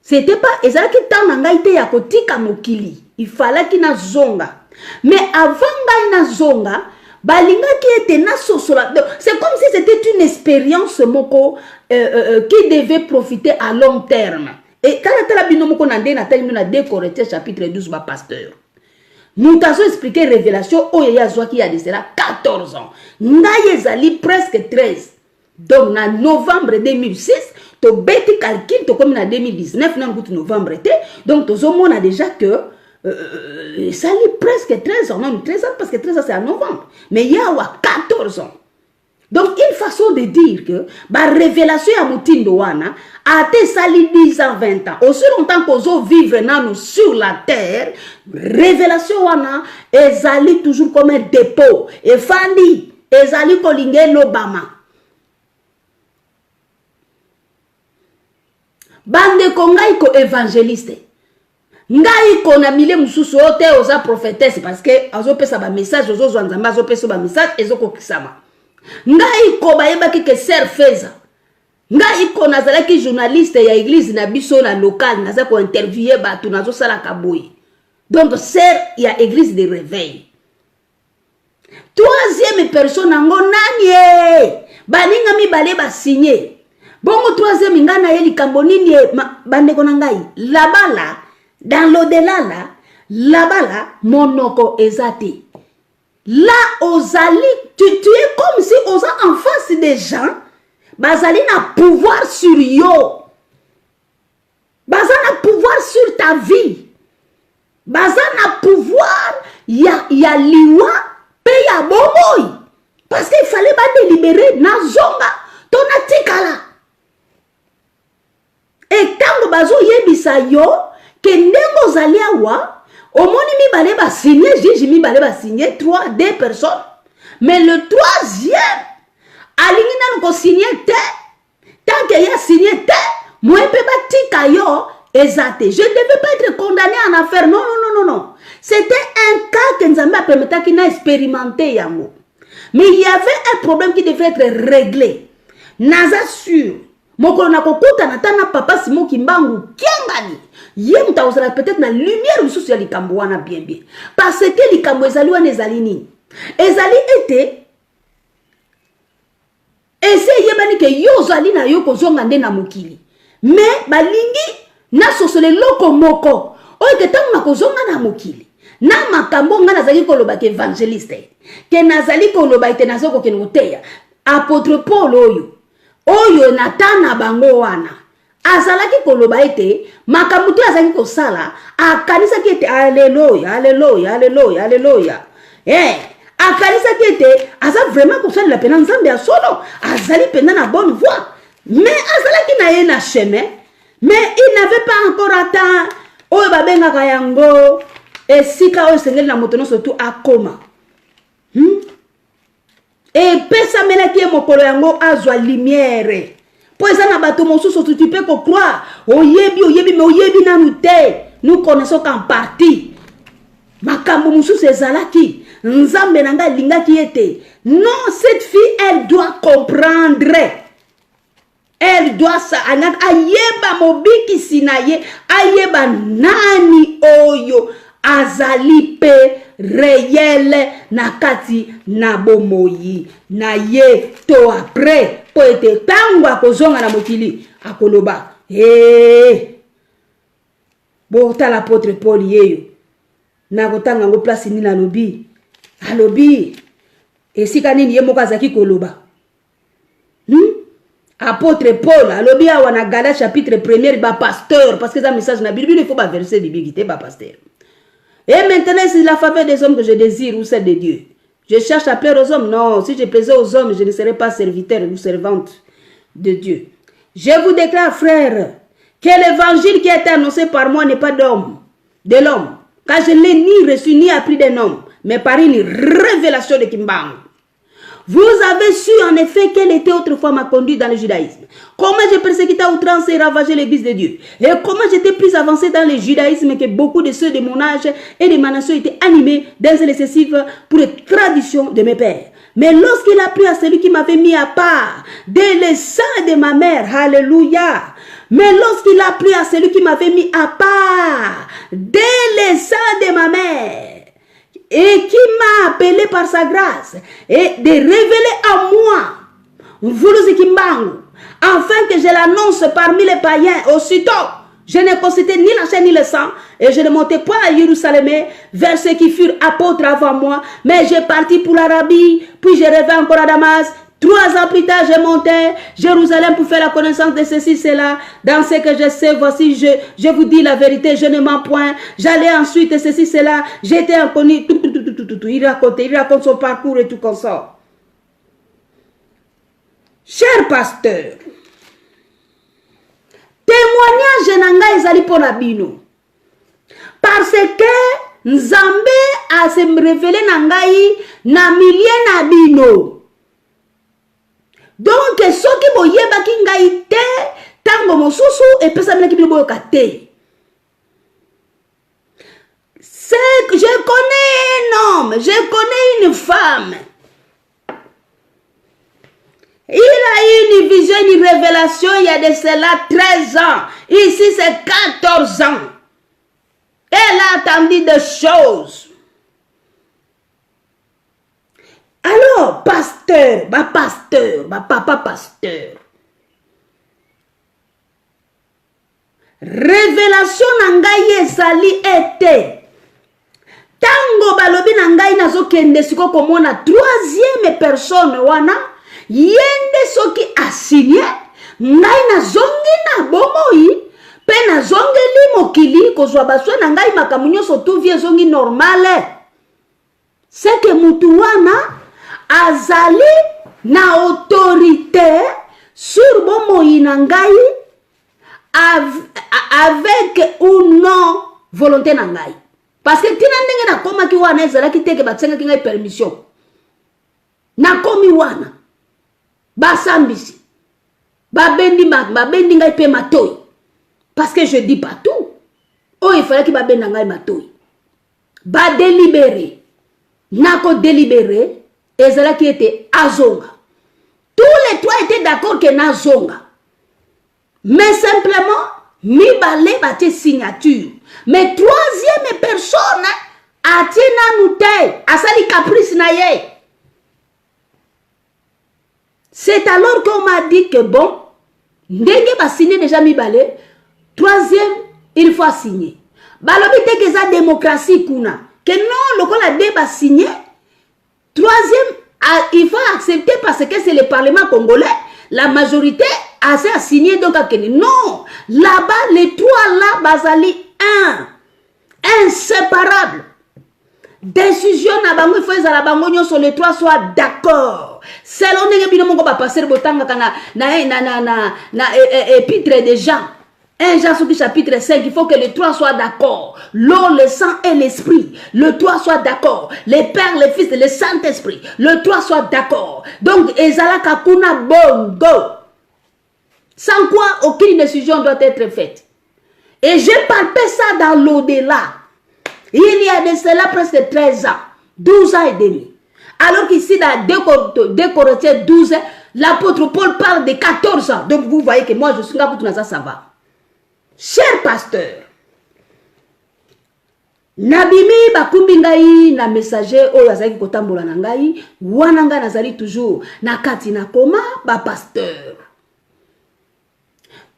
C'était pas ezalaki tant na ngai te ya kotika mokili. Il fallait qu'il na zonga. Mais avant ngai na zonga, balinga qui était na sosola. C'est comme si c'était une expérience moko qui devait profiter à long terme. Et quand la binomoko na ndena tali na 2 Corinthiens chapitre 12 ba pasteur. Nous t'avons expliqué révélation au ya qui a de cela 14 ans. Ngai ezali presque 13. Donc en novembre 2006, to beti calcul to comme en 2019 na novembre été. Donc to on a déjà que ça lit presque 13 ans, non 13 ans parce que 13 ans c'est en novembre. Mais il y a 14 ans. Donc une façon de dire que la révélation à Moutindo wana a été sali 10 ans, 20 ans. Aussi longtemps qu'on vivre nous sur la terre, révélation wana ezali toujours comme un dépôt. Et fandi ezali kolinge l'Obama. Bande kongai ko évangéliste. Ngai ko na mile mususu ote oza prophétesse parce que azo pesa ba message ozo zwanzamba azo pesa ba message ezoko kisama. Ngai ko bayebaki ke ser feza. Ngai ko nazalaki journaliste ya église na biso na local naza ko interviewer batu nazo sala kaboyi. Donc ser ya église de réveil. 3e personne ngo nani baninga mi bale ba signer. Bongo 3e ngana yeli kambonini bande konangai labala dans l'au-delà là monoko ezati là ozali tu es comme si osa en face des gens bazali na pouvoir sur yo bazali na pouvoir sur ta vie bazali na pouvoir ya liwa pe ya bomoy parce qu'il fallait pas délibérer na zonga tona tikala. Et tango bazo yebisa yo ke ndengo zali awa omoni mi bale ba signer juge mi bale ba signer 2 personnes mais le 3e alingi na ko signer te tant que ya signer te moi pe ba tika yo ezate je ne devais pas être condamné en affaire non c'était un cas que Nzambe a permis ki na expérimenter yango mais il y avait un problème qui devait être réglé naza sûr moko na kokuta na tana papa Simon Kimbangu kiangani ye mutaozala peut-être na lumière mususu ya likambo wana bien parce que likambo ezali wana ezali nini ezali ete essaye bani ke yo zali na yo kozonga nde na mokili mais balingi na sosole loko moko oyo ke tango na kozonga na mokili na makambo nga nazali koloba ke évangéliste ke nazali koloba ete nazoko ke noteya apôtre Paul oyo natana bango wana azalaki koloba ete makambo te azalaki kosala akanisaki ete alleluya akanisaki ete aza vraiment kosalela pena Nzambe ya solo azali pena na bonne voie mais azalaki na ye na chemin mais il n'avait pas encore atteint oyo babengaka yango esika oyo sengeli na moto nyonso tu akoma et pesamelaki ye mokolo yango azwa lumière po eza na bato mosusu tu peux croire oyebi mais oyebi nanu te. Nous connaissons qu'en partie. Makambo mususu ezalaki. Nzambe nanga lingaki ete. Non, cette fille, elle doit comprendre. Elle doit sa ayeba mobiki sinaye, ayeba nani oyo azali pe réel nakati na bomoyi na ye to après po ete tangwa kozonga na mokili akoloba bota l'apôtre Paul yeyo na kotanga ngo place ni na lobi alobi esika nini ye moko azaki koloba apôtre Paul alobi awa na Galates chapitre 1er ba pasteur parce que ça message na Bible il faut pas verser biblité ba pasteur. Et maintenant c'est la faveur des hommes que je désire ou celle de Dieu. Je cherche à plaire aux hommes. Non, si je plaisais aux hommes, je ne serais pas serviteur ou servante de Dieu. Je vous déclare, frère, que l'évangile qui a été annoncé par moi n'est pas d'homme, de l'homme, car je ne l'ai ni reçu ni appris d'un homme, mais par une révélation de Kimbang. Vous avez su en effet quelle était autrefois ma conduite dans le judaïsme. Comment j'ai persécuté à outrance et ravagé l'église de Dieu. Et comment j'étais plus avancé dans le judaïsme que beaucoup de ceux de mon âge et de ma nation étaient animés d'un excessif pour les traditions de mes pères. Mais lorsqu'il a plu à celui qui m'avait mis à part dès le sein de ma mère, alléluia. Mais lorsqu'il a plu à celui qui m'avait mis à part dès le sein de ma mère, et qui m'a appelé par sa grâce, et de révéler à moi, afin que je l'annonce parmi les païens. Aussitôt, je n'ai consulté ni la chair ni le sang, et je ne montais pas à Jérusalem vers ceux qui furent apôtres avant moi, mais j'ai parti pour l'Arabie, puis je revins encore à Damas. 3 ans plus tard, je montais à Jérusalem pour faire la connaissance de ceci, cela. Dans ce que je sais, voici, je vous dis la vérité, je ne mens point. J'allais ensuite, ceci, cela. J'étais inconnu. Il raconte son parcours et tout comme ça. Cher pasteur, témoignage nanga ezali pona bino. Parce que Nzambe a se révélé nangai na milie na bino. Donc, ce qui boyeba ki ngai te, tango mosusu, et pesa mena ki bino boyoka te. Je connais un homme, je connais une femme. Il a eu une vision, une révélation, il y a de cela 13 ans. Ici, c'est 14 ans. Elle a entendu des choses. Alors, pasteur, papa pasteur. Révélation nangai ezali ete. Tango balobi nangai nazo kende siko komona 3e personne wana. Yende soki asigné. Ngai nazongi na bomoi. Pe nazongi li mokili kozwa baswe nangai makamunyo sotu vie zongi normale. C'est que mutu wana azali na autorité sur bomoi nangai avec ou non volonté nangai. Parce que tina ndenge na koma ki wana ezala ki teke batsenga ki ngai permission. Na komi wana basambisi babendi ngai pe matoi. Parce que je dis pas tout. Oh, il fallait qu'il babendi ngai matoi. Ba délibéré. Nako délibéré. Ezala qui était azonga. Tous les 3 étaient d'accord que na zonga. Mais simplement, mi balé bate signature. Mais 3e personne a tina noute. Asali caprice na ye. C'est alors qu'on m'a dit que bon, ndenge ba signé déjà mi balé. 3e, il faut signer. Balobi te que ça démocratie kuna. Que non, le kola débat signé. 3e, il faut accepter parce que c'est le Parlement congolais. La majorité a signé donc à Kenya. Non, là-bas, les 3 là, basali 1. Inséparable. Décision na bango, il faut que la bango sur les 3 soient d'accord. Selon les bino mongo ba passer botanga na épître des gens. 1 Jean chapitre 5, il faut que les 3 soient d'accord. L'eau, le sang et l'esprit. Le 3 soient d'accord. Les pères, les fils et le Saint-Esprit. Le 3 soient d'accord. Donc, ezala kakuna bongo. Sans quoi, aucune décision doit être faite. Et j'ai palpé ça dans l'au-delà. Il y a de cela presque 13 ans, 12 ans et demi. Alors qu'ici, dans 2 Corinthiens 12, l'apôtre Paul parle de 14 ans. Donc vous voyez que moi, je suis là pour tout ça va. Cher pasteur, Nabimi bakumbi ngai na messager oyo azali kotambola na ngai wana nga nazali toujours na kati na koma ba pasteur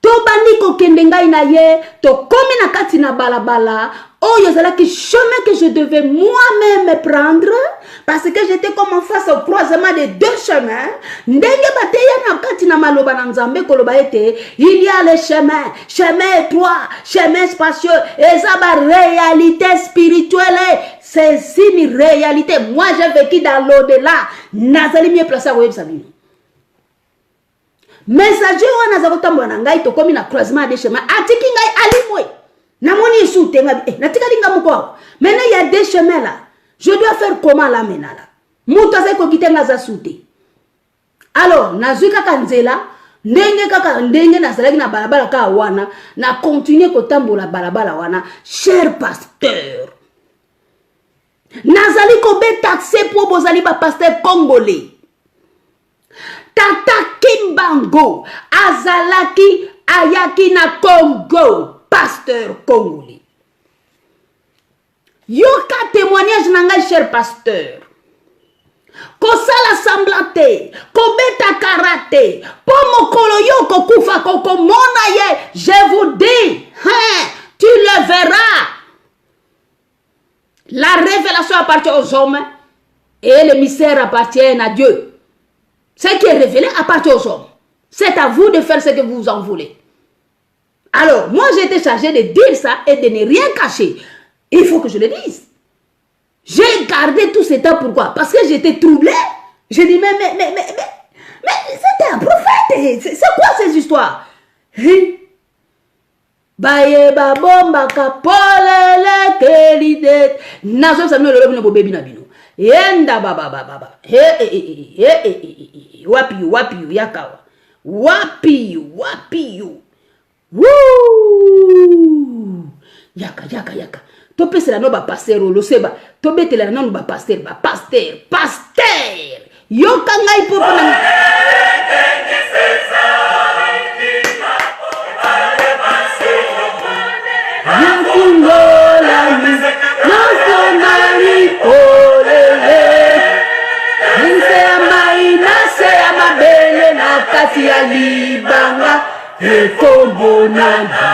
to bandi ko kende ngai na ye to komi na kati na balabala oyo zalaki chemin que je devais moi-même prendre parce que j'étais comme en face au croisement de 2 chemins ndenge bateya na kati na maloba na nzambe koloba ete il y a le chemin étroit, chemin spacieux et ça ba réalité spirituelle c'est une réalité. Moi j'ai vécu dans l'au-delà nazali mieux placé à web sabino messager wana za kotambola na ngai to komi na croisement de chemin atiki ngai alimwe namoni isute ngabi natika linga moko maintenant il y a 2 chemins là je dois faire comment là maintenant là muto za ko kitenga za sute alors nazwi kaka nzela ndenge nazalaki na balabala ka wana na continuer kotambola balabala wana cher pasteur nazali ko be taxé pour bozali ba pasteur congolais Tata Kimbango azalaki ayaki na Congo pasteur congolais. Yoka témoignage nanga cher pasteur. Kosala semblante, kobeta karate, pomokolo yoko kufa koko mona ye, je vous dis, hein, tu le verras. La révélation appartient aux hommes et le mystère appartient à Dieu. Ce qui est révélé appartient aux hommes. C'est à vous de faire ce que vous en voulez. Alors, moi j'ai été chargé de dire ça et de ne rien cacher. Il faut que je le dise. J'ai gardé tout ce temps. Pourquoi? Parce que j'étais troublé. J'ai dit, mais c'était un prophète. C'est quoi ces histoires? Baye babomba kapolele kelide. Nazo samno lolo bino bobebi na bino. Yenda baba. Wapi you yakawa. Wapi you. Woo! Yaka. To pese no ba pasteur lo seba. To betela no ba pasteur. Yoka ngai popo na. Yakungola mi. Nasonari olele. Nse amai nase amabele na kasi ya libanga. Ekombonana.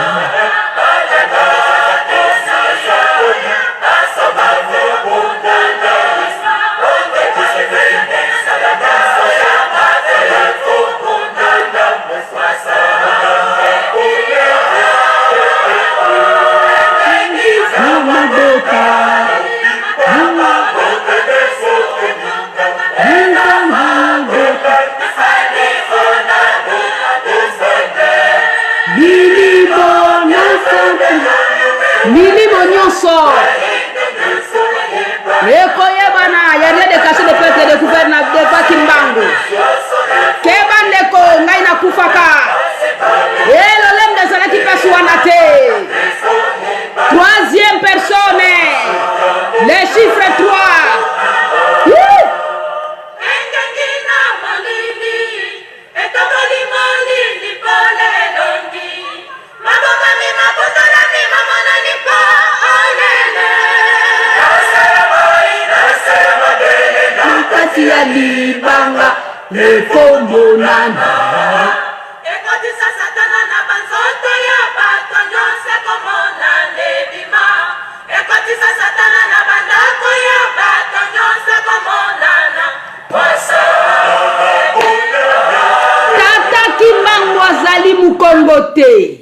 Milimo nyonso. Ekoye bana, ya rien de caché de peuple de gouverneur de Pakimbangu. Kebande ko ngai na kufaka. Elo lemde sana kipasu wanate. 3e personne. Le chiffre 3. Ya libanga ekombonana ekotisa satana na banzoto ya bato nyonso komona lebima ekotisa satana na bandako ya bato nyonso komonana poso Tata Kimbangu azali mukongo te.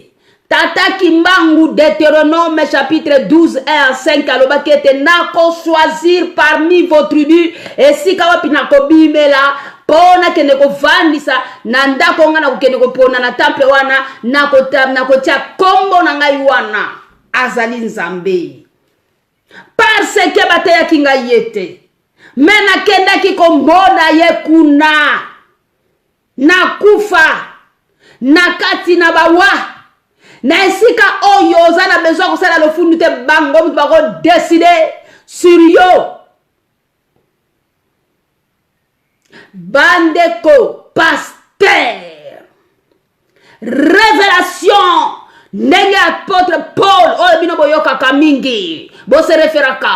Tata Kimbangu, Deutéronome chapitre 12, 1 à 5, alobakete nako choisir parmi vos tribus, et si kawapi nako bimela, pona kene ko vandisa, nanda ko nga nako kene ko pona na temple wana, nako tia kombo na ngai wana, azali nzambe. Parce que bateya kinga yete, mena kenda ki kombona ye kuna, na kufa, nakati na bawa na esika oyo oza na besoin kosala lofundu te bango mutu bako décider sur yo. Bandeko pasteur, révélation ndenge apôtre Paul oyo bino boyokaka mingi bose referaka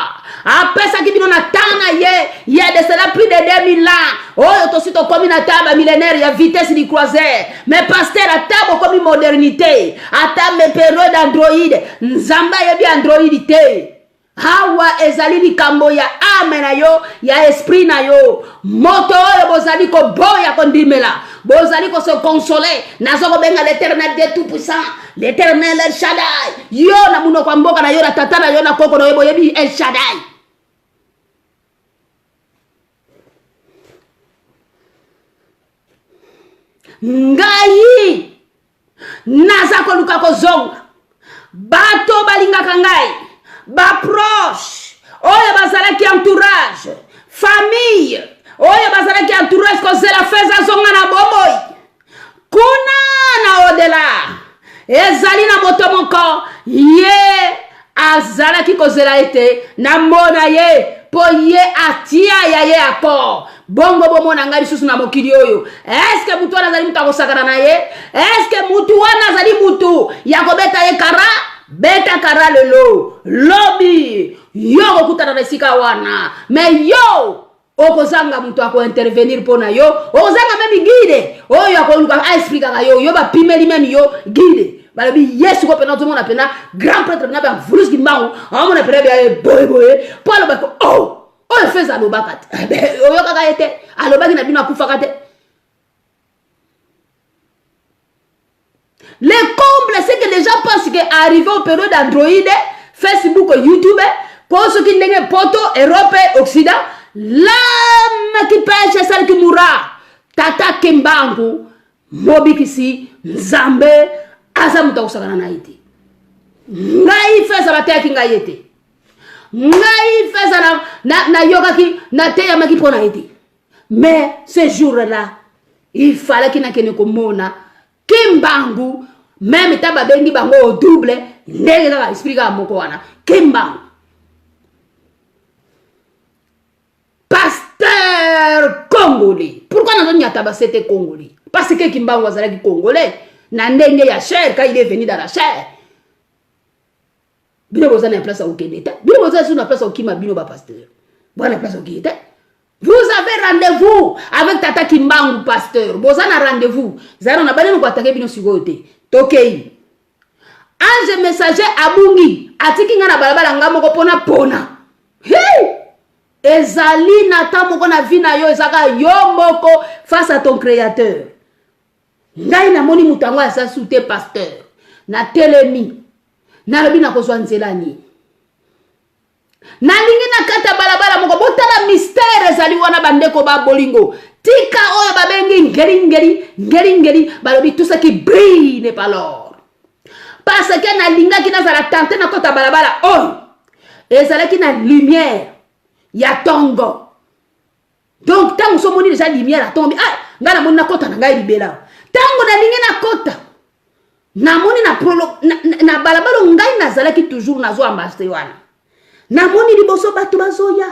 apesaki bino na tana ye ya de cela plus de 2000 ans oyo tosi tokomi na taba millénaire ya vitesse du croiseur. Mais pasteur ata bokomi modernité ata me période android nzamba yebi android te. Hawa ezali likambo ya ame na yo ya esprit na yo moto oyo bozali ko boya kondimela bozali ko se consoler nazo ko benga l'Éternel Dieu tout puissant, l'Éternel El Shaddai yo na muno kwa mboka na yo na tata na yo na koko na yo boyebi El Shaddai. Ngai naza ko luka ko zonga bato balingaka ngai ba proche oyo bazalaki entourage famille oyo bazalaki entourage kozela feza zonga na bomoi kuna na odela ezali na moto moko ye azalaki kozela ete na mona ye po ye atia ya ye ako bongo bomona ngai lisusu na mokili oyo. Est-ce que mutu wana azali mutu akosakana na ye? Est-ce que mutu wana azali mutu ya kobeta ye kara? Beta kara lelo lobby yo kokutana na sika wana mais yo okozanga mutu ako intervenir pona yo okozanga même guide oyo akoluka expliquer yo yo ba pimeli même yo guide balobi yesu ko pena tomona pena grand prêtre na ba vrus ki mbangu amona pere be boy Paul ba ko oh feza lo bakat oyo kaka ete alobaki na bino akufaka te. Le comble, c'est que les gens pensent qu'arriver au période d'Android, Facebook, YouTube, pour ceux qui n'ont pas poto, Europe, Occident, l'âme qui pêche, c'est celle qui mourra. Tata Kimbangu, Mobikisi, Nzambe, Azamuta Osagana Naiti. Ngai fait ça, la terre qui n'a été. Ngai fait ça, na yoga qui, na terre qui pour Naiti. Mais ce jour-là, il fallait qu'il n'y ait que mona. Kimbangu même taba bengi bango double ndenge kaka expliquer moko wana Kimbangu pasteur congolais. Pourquoi n'a pas taba c'était congolais? Parce que Kimbangu azalaki congolais na ndenge ya chair quand il est venu dans la chair. Bino bozana place au Keneta, bino bozana sur la place au Kima bino ba pasteur. Bona place au Keneta. Vous avez rendez-vous avec Tata Kimbangu pasteur. Bozana rendez-vous. Zara na bale ko atake bino sigote. Tokei. Ange messager abungi. Atiki nga na balabala nga moko pona. Hey! Ezali na tamoko na vina yo ezaka yo moko face à ton créateur. Ngai na moni mutango asa soute pasteur. Na telemi. Na lobi na kozwa nzela ni. Na lingi na kata balabala moko botala mystère ezali wana bandeko ba bolingo tika oyo babengi ngeri balobi tout ce qui brille n'est pas l'or parce que na linga ki na zala tante na kota balabala oyo ezalaki na lumière ya tongo donc tango so moni déjà lumière ya tombi ngana moni na kota na ngai libela tango na lingi na kota na moni na prolo na balabala ngai na zalaki toujours na zo ambaste wana na moni liboso batu bazoya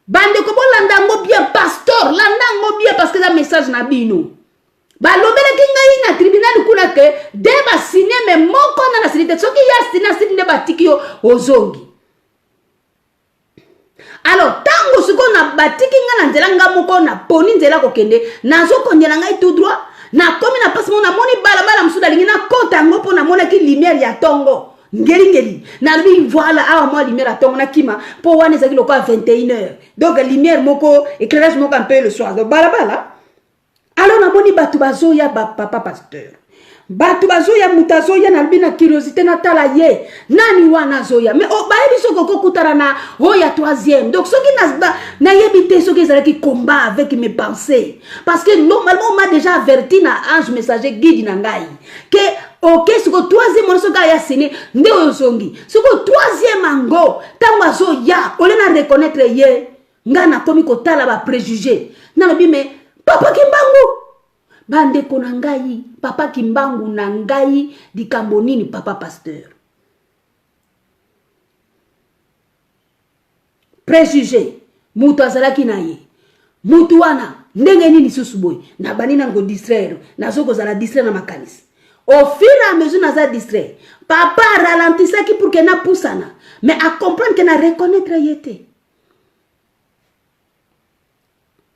bande ko bolandango bien pasteur landango bien parce que la message na bino balobele kinga na tribunal kuna ke de ba signer mais moko na silite soki ya signer batiki yo ozongi. Alors tango siko na batiki nga na nzela nga moko na poni nzela ko kende nazo konyela ngai tout droit na komi na passe na moni balabala msuda lingi na kota ngopo na mona ki lumière ya tongo ngeri na lui voilà moi lumière atongo na kima po wana ezaki loko à 21h donc lumière moko éclairage moko un peu le soir donc balabala. Alors na moni batu bazoya ba papa pasteur batu bazoya mutazoya na albina curiosité na tala ye nani wana zoya mais ba yebiso koko kutara na ya troisième donc soki na yebite soki ezalaki combat avec mes pensées parce que normalement on m'a déjà averti na ange messager guide na ngai que ok siko troisième on soka ya sene nde oyosongi siko troisième ango tango azoya ole na reconnaître ye ngana komi kotala ba préjugé na lobi mais papa Kimbangu bandeko na ngai, papa Kimbangu na ngai, likambo nini papa pasteur. Préjugé, mutu azalaki na ye. Mutu wana, ndenge nini susu boy, na banina ngo distraire, na soko zala distraire na makanisi. Au fur et à mesure naza distraire, papa ralentissaki pour que na poussana, mais à comprendre que na reconnaître yete.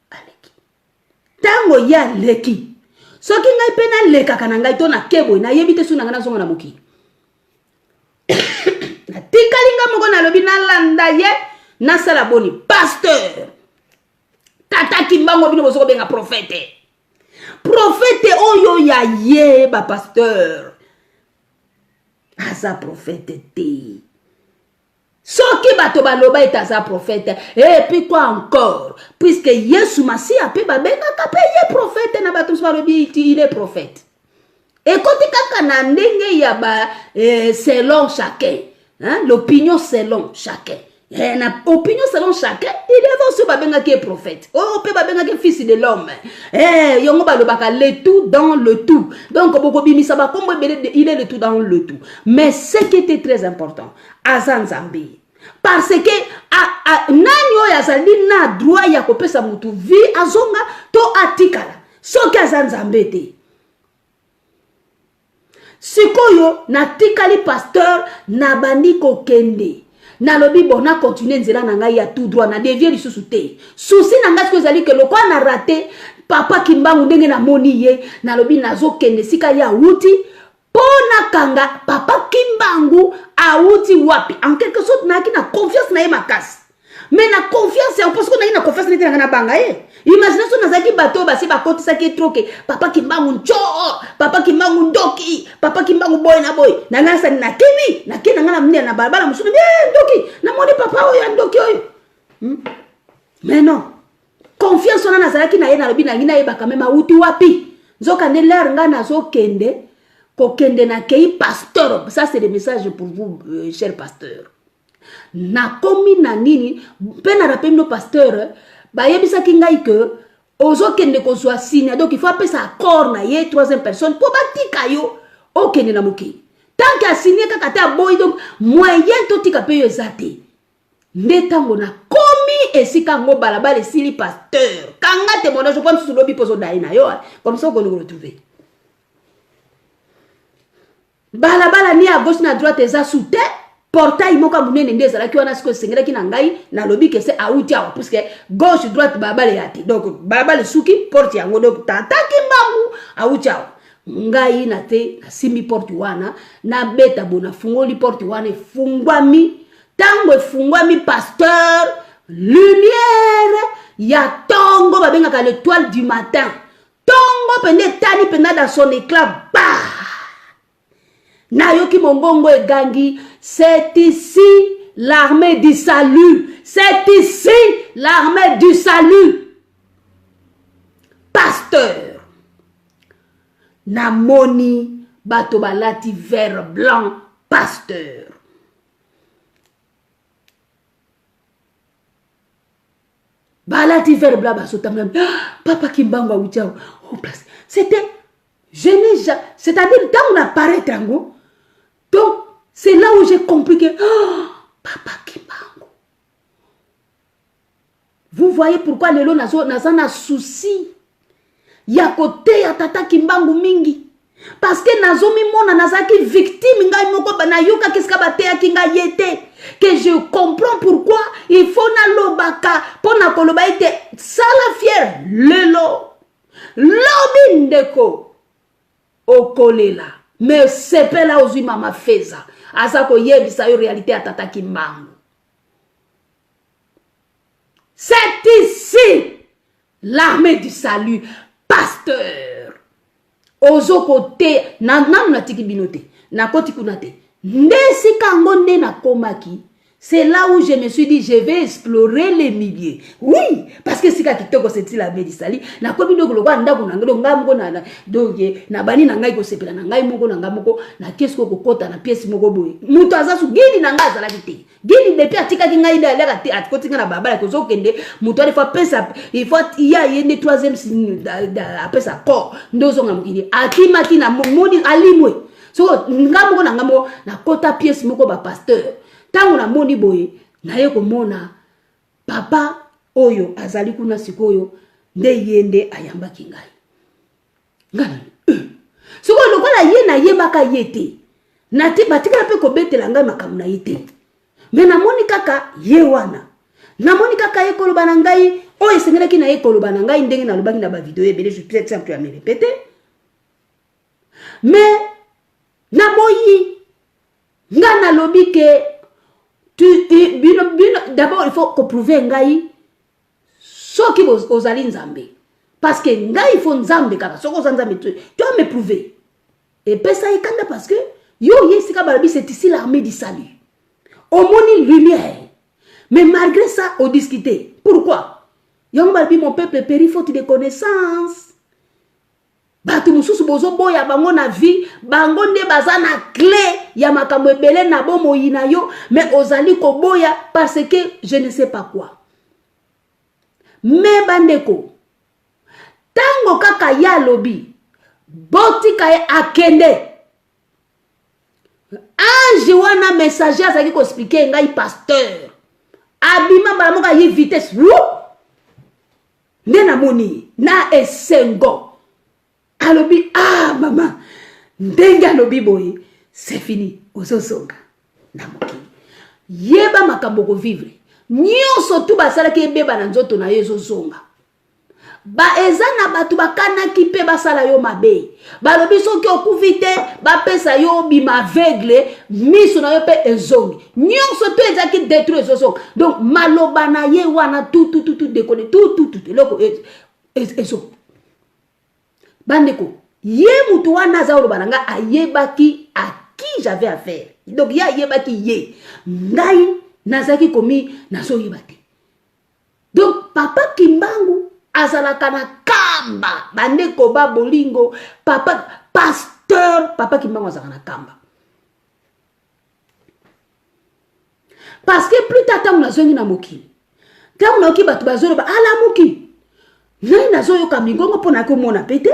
Aleki. Tango ya leki. Soki ngai pe na leka kana ngai to na kebo na yebite su na ngana zongo na moki. Na tikalinga moko na lobi na landa ye na sala boni pasteur. Tata Kimbangu bino bozoko benga prophète. Prophète oyo ya ye ba pasteur. Asa prophète te. Soki bato baloba etaza prophète. Et puis quoi encore? Puisque Yesu Masi a pe babenga ka pe ye prophète na bato balobi il est prophète. Et côté kaka na ndenge ya ba selon chacun, hein, l'opinion selon chacun. Et na opinion selon chacun, il est aussi babenga qui est prophète. Oh, pe babenga qui est fils de l'homme. Eh, yongo balobaka le tout dans le tout. Donc boko bimisa ba kombo il est le tout dans le tout. Mais ce qui était très important, Azan Zambi. Parce que nani oyo azali na droit ya kopesa mutu vi azonga to atikala. Soki Azan Zambi te. Sikoyo na tikali pasteur na bandi kokende. Na lobi bona continuer nzela na ngai ya tout droit na dévier lisusu te. Souci na ngai ezali ke lokwa na raté papa Kimbangu ndenge na moni ye na lobi nazo kende sika ya wuti pona kanga papa Kimbangu awuti wapi en quelque sorte na ki na confiance na ye makasi. Mais na confiance en parce que na ina confiance nete na banga ye. Imagination nazaki bato basi bakotisa ki troke papa Kimbangu ncho papa Kimbangu ndoki papa Kimbangu boy na boy na ngasa na kimi na kina ngana mnia na barabara musuni ndoki na moni papa oyo ndoki oyo. Mais non, confiance na nazalaki na ye na lobi na ngina ye baka mema uti wapi nzoka ne l'air nga nazo kende ko kende na kei pasteur. Ça c'est le message pour vous chers pasteurs. Na komi na nini pe na rappel no pasteur ba yebisa ki ngai ke ozo kende ko so signe, donc il faut appeler ça accord na ye troisième personne pour batika yo o kende na moki tant que signé kaka ta boy, donc moyen to tika pe yo zate ndetango na komi esika ngo balabala esili pasteur kanga témoignage comme sous lobi poso daina yo comme ça qu'on le retrouver balabala ni à gauche na droite eza sous terre. Portail moka munene ndeza la kiwana siko sengela kina ngai na lobi que c'est auti awa parce que gauche droite babale yati donc babale suki porte yango donc tata Kimbangu auti awa ngai na te simi porte wana na beta bona fungoli porte wana fungwami tango fungwami pasteur lumière ya tongo babenga ka l'étoile du matin tongo pende tani penda dans son éclat bah na yoki mongongo egangi. C'est ici l'armée du salut. C'est ici l'armée du salut. Pasteur. Namoni bato balati vert blanc. Pasteur. Balati vert blanc basotamam. Papa Kimbangu awutiao. Oh place. C'était c'est-à-dire dans l'appareil tango. Donc c'est là où j'ai compris que papa Kimbangu. Vous voyez pourquoi lelo nazana souci. Ya côté ya tata Kimbangu mingi. Parce que nazomi mona nazaki victime ngai moko bana yoka keska batea kinga yete. Que je comprends pourquoi il faut na lobaka pona koloba ite sala fier lelo. Lobi ndeko okolela. Mais c'est pas là où mama feza. Azako yebisa yo réalité à tata Kimbangu. C'est ici l'armée du salut, pasteur. Ozo kote na tiki binote na koti kunate. Ndesi kango nde na komaki. C'est là où je me suis dit, je vais explorer les milieux. Oui, parce que si kitoko c'est la veille sali, na komi ndoko lokwa ndako na ngelo ngamgo na donc na bani na ngai ko sepela na ngai moko na ngamoko na qu'est-ce ko kota na pièce moko boye. Muto azasu gini na ngai azala kite. Gini depuis atika ki ngai nda leka te atikotinga na babala ko zokende muto ali fa pesa il faut il y a une troisième signe après ça corps ndozo ngamukini akimaki na moni alimwe. So ngamoko na ngamo na kota pièce moko ba pasteur. Tango na moni boye na ye komona papa oyo azali kuna sikoyo nde yende ayambaki ngai ngana siko lokola ye na ye baka yete na ti batika pe ko betela ngai makamu na yete me na moni kaka ye wana na moni kaka ye koloba na ngai oyo sengelaki na ye koloba na ngai ndenge na lobaki na ba video ebele je peut-être simple à me répéter mais na boyi ngana lobi ke d'abord il faut prouver ngai soki ozali nzambe parce que ngai il faut nzambe kaka soko nzambe tu dois me prouver et pesa ikanda parce que yo yesika balabi c'est ici l'armée du salut omoni lumière mais malgré ça on discutait pourquoi yong balabi mon peuple périt faute de connaissance batu mususu bozo boya bango na vie bango nde baza na clé ya makambo ebele na bomo yina yo mais ozali ko boya parce que je ne sais pas quoi mais bandeko tango kaka ya lobi botika e akende ange wana messager azaki ko expliquer ngai pasteur abima bala moka yi vitesse nde na moni na esengo alobi ah maman ndenge alobi boye c'est fini ozosonga na mokili yeba makambo ko vivre nyonso tu basalaki ebeba na nzoto na yo ezozonga ba eza na batu bakanaki pe basala yo mabe balobi soki okufi te bapesa yo bima aveugle miso na yo pe ezongi nyonso tu ezaki détruire ezozonga donc maloba na ye wana tout déconner tout eloko ezonga bandeko ye mutu wana za oloba nanga ayebaki à qui j'avais affaire donc ya ayebaki ye ngai nazaki komi nazo yebate donc papa Kimbangu azalaka na kamba bandeko ba bolingo papa pasteur papa Kimbangu azalaka na kamba parce que plus tard nazongi na mokili tango naoki batu bazoloba ala moki ngai nazoyoka mingongo mpona komona pete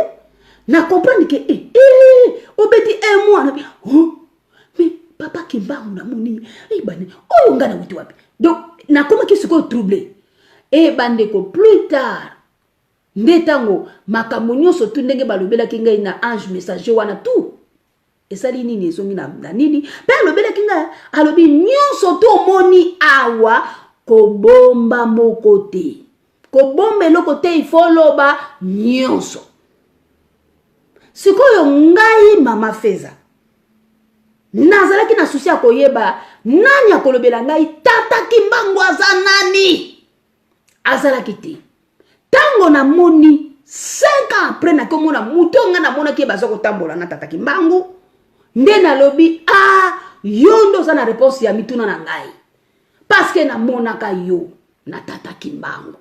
na comprendre que obeti un mois na mais papa Kimbangu na moni bane oyo ngana wuti wapi donc na koma kisiko troublé bandeko plus tard ndetango makambo nyonso tu ndenge balobelaki ngai na ange messager wana tout esali nini ezongi na nini pe alobelaki ngai alobi nyonso tu omoni awa kobomba moko te kobomba eloko te ifo loba nyonso sikoyo ngai mama Feza nazalaki na susi ya koyeba nani akolobela ngai tata Kimbangu aza nani azalaki te tango na moni 5 ans après na komona muto nga na mona ki bazo kotambola na tata Kimbangu nde na lobi yondo za na réponse ya mituna na ngai parce que na monaka yo na tata Kimbangu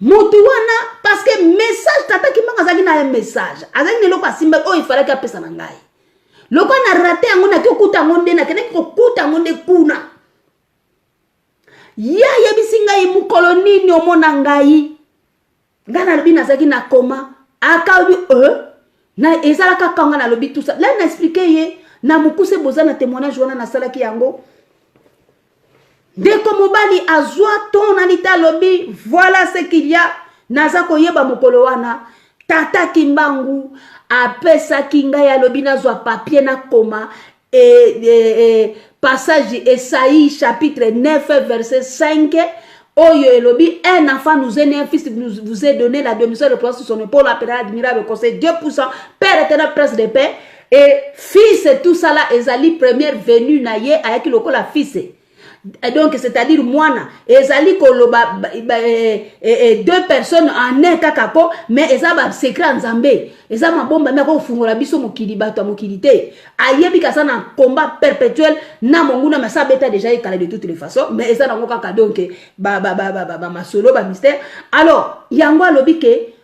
mutu wana parce que message tata Kimbangu azaki na un message azaki ne loko asimba il fallait que apesa na ngai loko na raté yango na kikuta ngonde na kene kokuta ngonde kuna ya yebisi ngai mukolo nini omona ngai ngana lobi nazaki na koma akabi na ezalaka kanga na lobi tout ça là na expliquer ye na mukuse boza na témoignage wana na salaki yango ndeko mobali azwa ton alita lobi voilà ce qu'il y a naza koyeba mukolo wana tata Kimbangu apesa kinga ya lobi nazwa papier na koma passage Esaïe chapitre 9 verset 5 oyo elobi un enfant nous est né, un fils vous est donné, la domicile repose sur son épaule, appellera admirable conseil, Dieu puissant, Père éternel, prince de paix, et fils et tout ça là ezali première venue na ye ayaki lokola fils donc c'est-à-dire mwana ezali koloba deux personnes en un kakako mais eza ba secret nzambe eza mabomba mais ko fungola biso mokili bato mokili te ayebi kasa na combat perpétuel na monguna masa beta déjà écalé de toutes les façons mais eza nango kaka donc ba masolo ba mystère alors yango alobi ke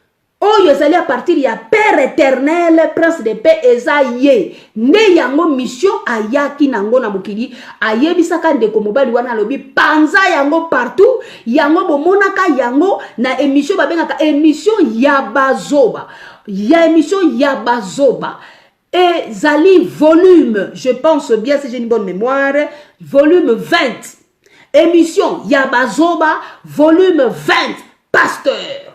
oyo ezali à partir ya Père éternel prince de paix eza ye nde yango mission ayaki nango na mokili ayebisaka ndeko mobali wana alobi panza yango partout yango bomonaka yango na émission babengaka émission ya bazoba ya émission ya bazoba ezali volume je pense bien si j'ai une bonne mémoire volume 20 émission ya bazoba volume 20 pasteur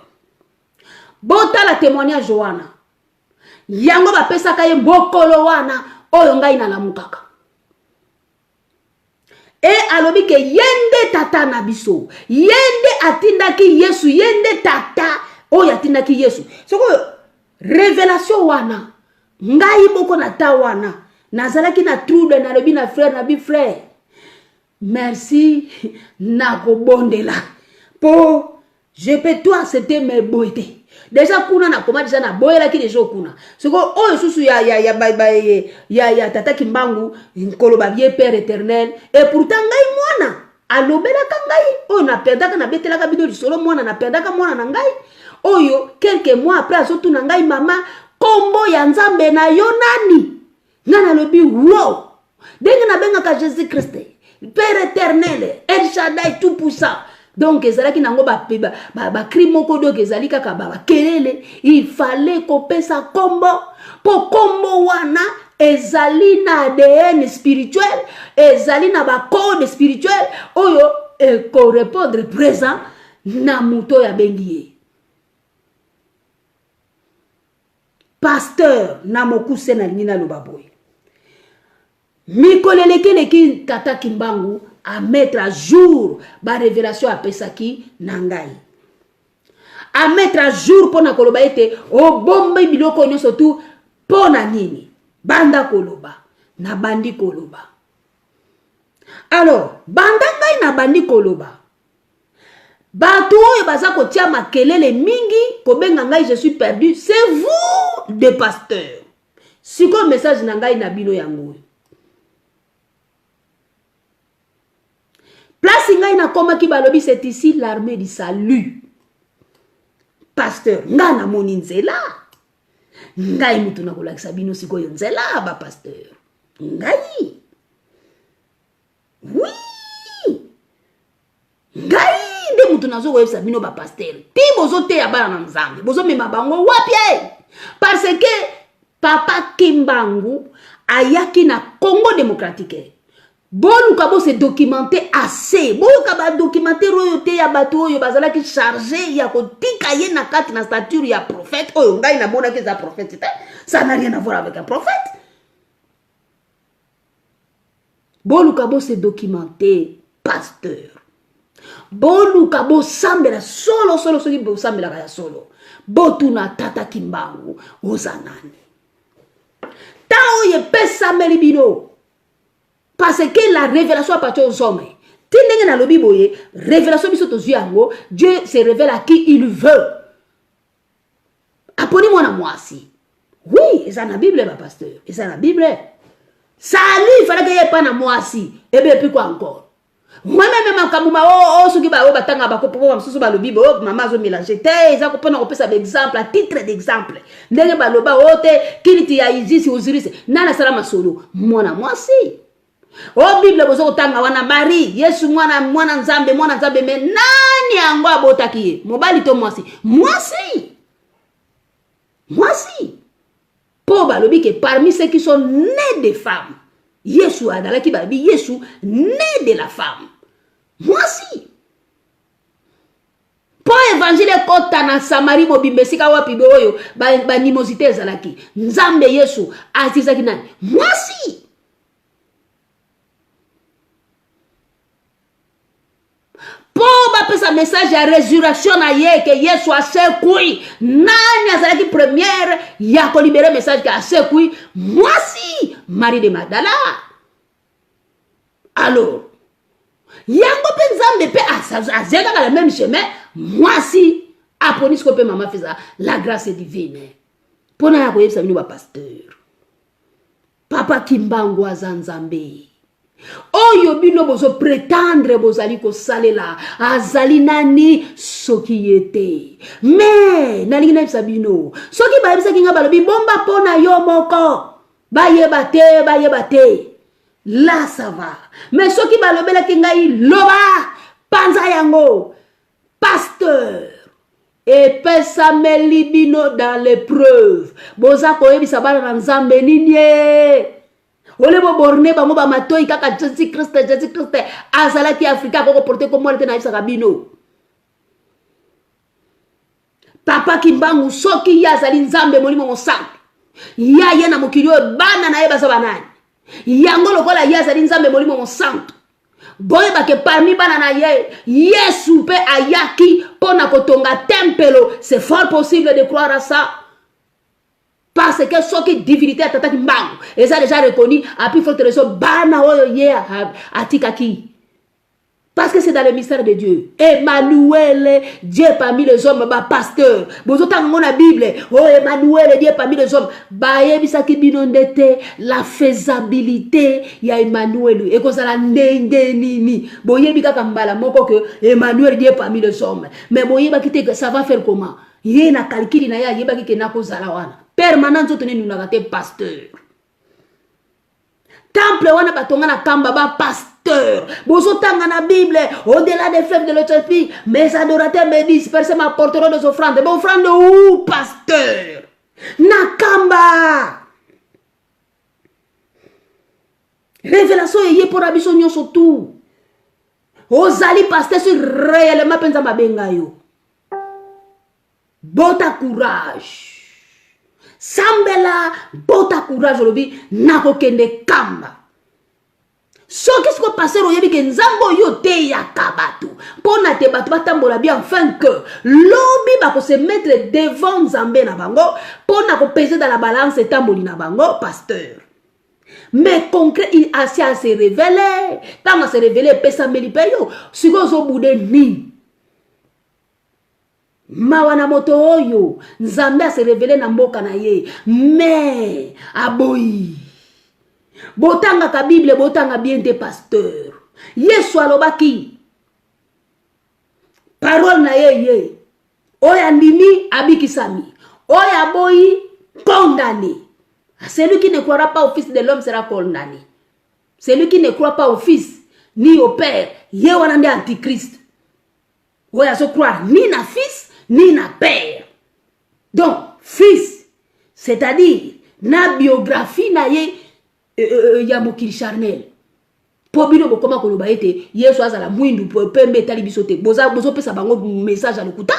bota la témoignage wana yango bapesaka ye mbokolo wana oyo ngai nalamukaka alobi ke yende tata na biso yende atindaki yesu yende tata oyo atindaki yesu soko révélation wana ngai moko na ta wana nazalaki na trouble nalobi na frère na bi frère merci nakobondela po je peux tout accepter mes beautés. Déjà kuna na koma déjà na boyela ki déjà kuna. Soko oyo susu ya tata Kimbangu nkoloba bien Père éternel et pourtant ngai mwana alobela ka ngai oyo na perdaka na betelaka bido lisolo mwana na perdaka mwana na ngai oyo quelques mois après azotu na ngai mama kombo ya nzambe na yo nani ngana lobi wow denga na benga ka Jésus Christ Père éternel El Shaddai tout puissant. Donc ezalaki nango ba krimoko do ezali kaka ba kelele il fallait kopesa kombo po kombo wana ezali na ADN spirituel ezali na ba code spirituel oyo ko répondre présent na muto ya bengiye pasteur na mokuse na nina lobaboy mikoleleki tata Kimbangu à mettre à jour ba révélation à pesaki nangai à mettre à jour pona koloba ete o bomba biloko nyoso tu pona nini banda koloba na bandi koloba alors banda ngai na bandi koloba bato oyo baza kotia makelele mingi kobenga ngai je suis perdu c'est vous des pasteurs siko message na ngai na bino yango place ngai na koma ki balobi c'est ici l'armée du salut pasteur nga na moni nzela ngai mutu na kolakisa bino sikoyo nzela ba pasteur ngai oui ngai nde mutu nazo koyebisa bino ba pasteur ti bozo te ya bana na nzambe bozo mema bango wapi parce que papa Kimbangu ayaki na Congo démocratique boluka bo se documenter assez boyoka ba documenter royote ya bato oyo bazala ki chargé ya kotika ye na kati na stature ya prophète oyo ngai na bona ke za prophète ça n'a rien à voir avec un prophète boluka bo se documenter pasteur boluka bo sambela solo soki bo sambela ya solo botuna tata Kimbangu ozanani tao ye pesa melibino. Parce que la révélation appartient aux hommes. Tindenge na lobi boye, révélation biso tozu yango, Dieu se révèle à qui il veut. Apponi moi na mwasi. Oui, et ça na Bible ma pasteur. Et ça na Bible. Salut, il fallait que y pas na mwasi. Et bien puis quoi encore? Moi-même kamuma suki ba batanga ba kopo msusu ba lobi bo mama zo mélanger. Te za ko pona ko pesa exemple à titre d'exemple. Ndenge ba loba ote kiliti ya Isis Osiris. Nana sala masolo. Moi na mwasi. Oh Bible bozo otanga wana Marie Yesu mwana nzambe me nani yango abotaki mobali to mwasi po balobi ke parmi ceux qui sont nés de femmes Yesu adalaki balobi Yesu né de la femme mwasi po évangile kota na Samarie mobimbesika wapi boyo ba nimosité ezalaki nzambe Yesu azizaki nani mwasi pour bapesa message ya résurrection na ye que Yesu asekui nani azalaki première ya ko libérer message que asekui mwasi Marie de Magdala alors yango pe nzambe pe azeka le même chemin moi si aponi ce que pe maman fait ça la grâce est divine pona ya koyebisa bino ba pasteur papa Kimbangu azanzambe oyo bino bozo prétendre bozali kosalela azali nani soki yete mais nalingi na bisa bino soki bayebisa kinga balobi bomba pona yo moko bayeba te là ça va mais soki balobela kinga loba panza yango pasteur et pesa melibino dans l'épreuve boza koyebisa bana na nzambe nini ole bo borne bango ba matoi kaka Jésus Christ azala ki Afrika ko porter comme morte na isa kabino papa Kimbangu soki ya azali nzambe molimo mosantu ya ye na mokilio bana na ye baza banani yango lokola ya azali nzambe molimo mosantu boye ba ke parmi bana na ye Yesu pe ayaki pona kotonga tempelo c'est fort possible de croire à ça. Parce que ce qui est divinité à Tata Kimbangu, et ça déjà reconnu, à plus forte raison, Bana Oyo Ye à Tikaki. Parce que c'est dans le mystère de Dieu. Emmanuel, Dieu parmi les hommes, bah pasteur. Vous autant mon la Bible, oh Emmanuel, Dieu parmi les hommes, bah yebisaki binondete, la faisabilité, ya Emmanuel, et que ça la nini. Bon yebika kambala, moko que Emmanuel, Dieu parmi les hommes. Mais bon yebaki que ça va faire comment? Yé na calcul na ya yebaki que na ko zalawana. Permanent zotone nous n'avons pasteur. Temple wana batonga na kamba ba pasteur. Bozotanga na Bible au-delà des fleuves de l'Éthiopie, mes adorateurs me dispersent m'apporteront des offrandes. Des offrandes où pasteur? Na kamba. Révélation yé pour abiso nyonso tout. Ozali pasteur sur réellement penza mabenga yo. Bota courage. Sambela bota courage lobi nako kende kamba. So qu'est-ce que passer au yebi ke nzambo yo te ya kabatu. Pona te batu batambola bien afin que lobi ba ko se mettre devant nzambe na bango pona ko peser dans la balance tamboli na bango pasteur. Mais concret il a se révéler. Quand on se révéler pesa meli peyo siko zo bude ni. Mawana moto oyo nzambe a se révélé na mboka na ye mais aboyi botanga ka Bible botanga bien des pasteurs Yesu alobaki parole na ye oya ndimi abikisami oya boyi condamné. Celui qui ne croira pas au Fils de l'homme sera condamné. Celui qui ne croit pas au Fils ni au Père ye wana ndi antichrist. Oya so croire ni na Fils ni na père. Donc, fils, c'est-à-dire, na biographie na ye ya mokili charnel. Po bino bokoma koloba ete Yesu azala mwindu pembe tali bisote. Bozo pesa bango message à lokuta.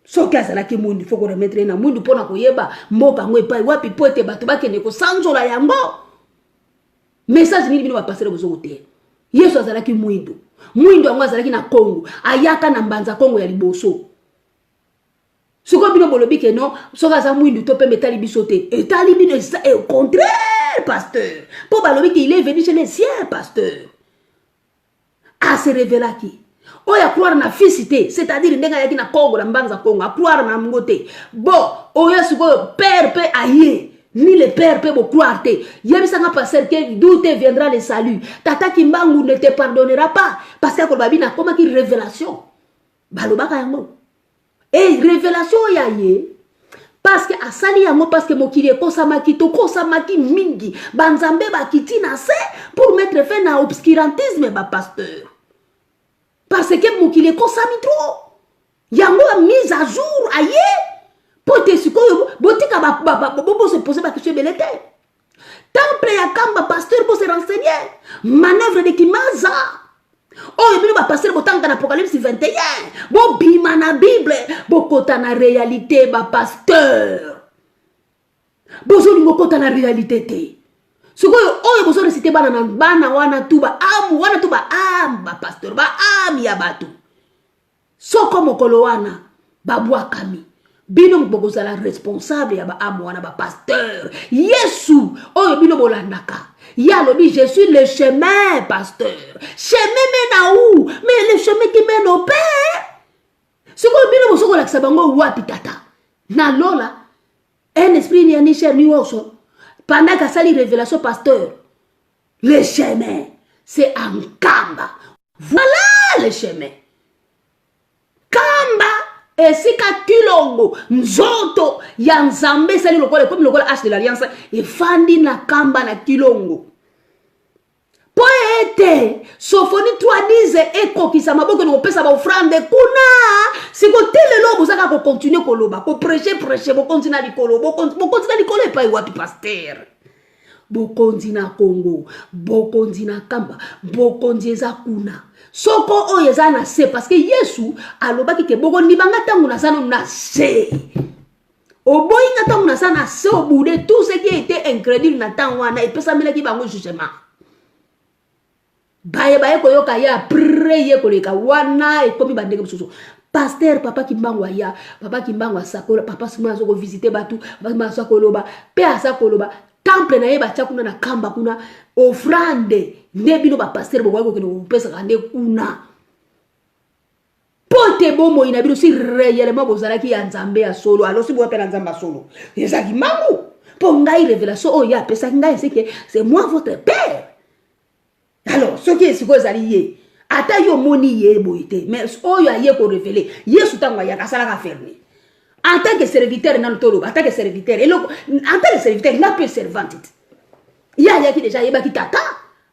Soki azala ki mwindu faut ko remettre na mwindu pona koyeba mboka ngwe pa wapi po ete bato bakene ko sanzola yango. Message ni bino ba passer bozo kote. Yesu azala ki mwindu. Mwindu wangu azalaki na Congo ayaka na mbanza Congo ya liboso siko bino bolobi ke non soka za mwindu to pe metali bisote etali bino et au contraire pasteur po balobi qu'il est venu chez les siens pasteur a se révéler qui oya croire na fisité c'est-à-dire ndenga yaki na Congo na mbanza Congo a croire na ngote bon oya siko père pe aye ni le père peut croire te. Yebisanga passer que d'où te viendra le salut. Tata Kimbangu ne te pardonnera pas parce que kolbabi na koma ki révélation. Balobaka yango. Et révélation yaye parce que asali yango parce que mokili kosamaki to kosamaki mingi banzambe bakiti na se pour mettre fin à obscurantisme ba pasteur. Parce que mokili kosami trop. Yango a mise à jour aye. Pote sikoyo botika bobo se poser la question belete. Temple ya kamba pasteur pour se renseigner. Manœuvre de Kimaza. Oh ebino ba pasteur botanga na Apocalypse 21. Bo bima na Bible, bo kota na réalité ba pasteur. Bozo lingo kota na réalité te. Sikoyo oyo bozo reciter bana wana tuba am ba pasteur ba am ya batu. Soko mokolo wana babwa kami. bino bokozala responsable ya ba amwana ba pasteur Yesu oyo bino bolandaka ya lobi je suis le chemin pasteur chemin mène à où mais le chemin qui mène au père siko bino bosoko la sabango wapi tata na lola un esprit ni ani cher ni woso pendant que ça li révélation pasteur le chemin c'est en kamba voilà le chemin kamba esika kilongo nzoto ya nzambe sali lokola comme lokola H de l'alliance efandi na kamba na kilongo poete sofoni 3:10 ekokisa maboko na kopesa ba offrande kuna sikotele lo bozaka ko continuer koloba ko prêcher bo continue likolo bo continue likolo e pa wapi pasteur bokonzi na Congo bokonzi na kamba bokonzi eza kuna soko oyo eza na se parce que Yesu alobaki ke bokondi banga tangu na sano na se oboyinga tangu na sana se au bout de tout ce qui était incrédule na tangu wana epesa melaki bango jugement baye koyoka ya prier koleka wana ekomi bandenge mosusu pasteur papa kimbango ya papa kimbango sakola papa sima zo ko visiter batu papa sima zo koloba pe asa koloba temple na yeba chakuna na kamba kuna offrande nebino ba pasteur bo ko kino pesa kande kuna pote bomo ina bino si réellement bozalaki ya nzambe ya solo alors si bo pela nzamba solo ezaki mangu po ngai révélation o ya pesa ngai c'est moi votre père alors ce qui est siko zali ata yo moni ye boité mais o ya ye ko révéler Yesu tangwa ya kasala ka fermer en tant que serviteur dans le tolo en tant que serviteur et en tant que serviteur il n'a pas servante il y a qui déjà yeba qui tata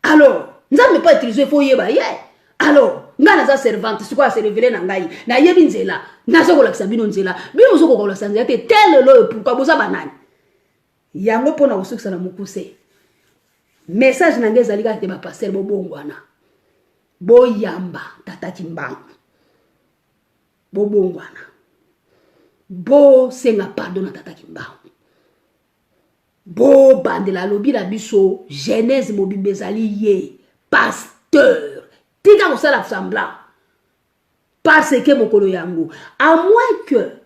alors nzambe pas utiliser faut yeba ye alors ngana za servante siko a se révéler na ngai na yebi nzela na soko la sabino nzela bino soko ko la sanza te tel lo pourquoi boza banani yango pona osukisa na mukuse message na ngeza lika te ba pasteur bobongwana boyamba tata kimbangu bobongwana bo senga pardon na tata kimbangu bo bandela lobi la biso Genèse mobimbe ezali ye pasteur tika ko sala semblant parce que mokolo yango à moins que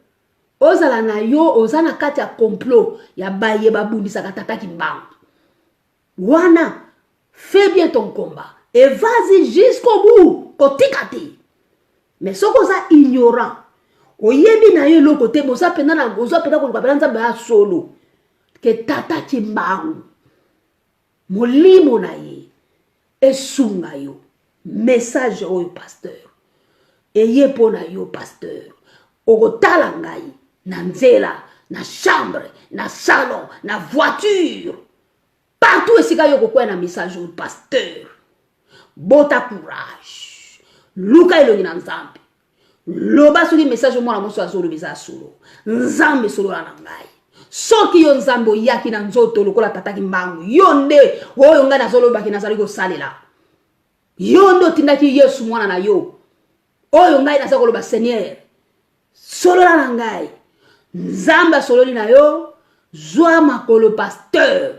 ozala na yo ozana kati ya complot ya baye babundisa tata kimbangu wana fais bien ton combat et vas-y jusqu'au bout kotikati mais soko za ignorant oyebi na yo loko te boza pena na boza pena ko lukabela nzambe ya solo ke tata kimbangu molimo na ye esunga yo message oyo pasteur eye pona yo pasteur okotala ngai na nzela na chambre na salon na voiture partout esika yo kokwea na message oyo pasteur bota courage luka elongi na nzambe loba soki message mwana moso azolobisa solo nzambe solo na ngai soki yo nzambe oyaki na nzoto lokola tata kimbangu yo nde oyo ngai nazolobaki nazali kosalela yo nde otindaki Yesu mwana na yo oyo ngai naza koloba Seigneur solola na ngai nzambe asololi na yo zwa makolo pasteur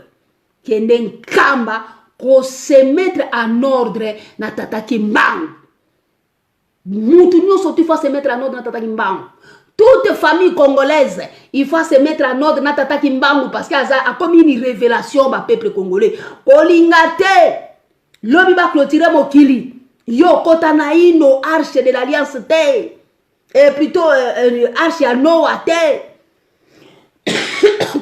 kende nkamba ko se mettre en ordre na tata kimbangu mutu nyoso tu faut se mettre en ordre na tata kimbangu toute famille congolaise il faut se mettre en ordre na tata kimbangu parce que a comme une révélation ba peuple congolais kolingate lobi ba clôturer mokili yo kota na ino arche de l'alliance te et plutôt arche ya Noa te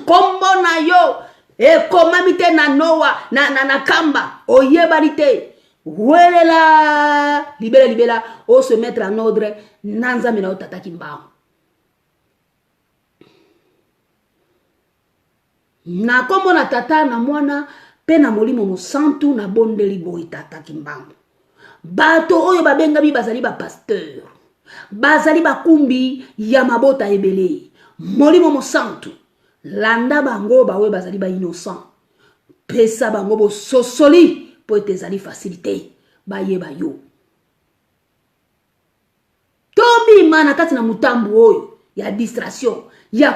kombo na yo e komamite na Noa na kamba oyebali te welela libela o se mettre en ordre nanzambe na tata kimbangu na kombo na tata na mwana pe na molimo mosantu na bondeli boy tata kimbangu bato oyo babenga bi bazali ba pasteur bazali bakumbi ya mabota ebele molimo mosantu landa bango bawe bazali ba innocent pesa bango bo sosoli po etezali facilité bayeba yo tobi mana kati na mutambu oyo il y a distraction. Il y a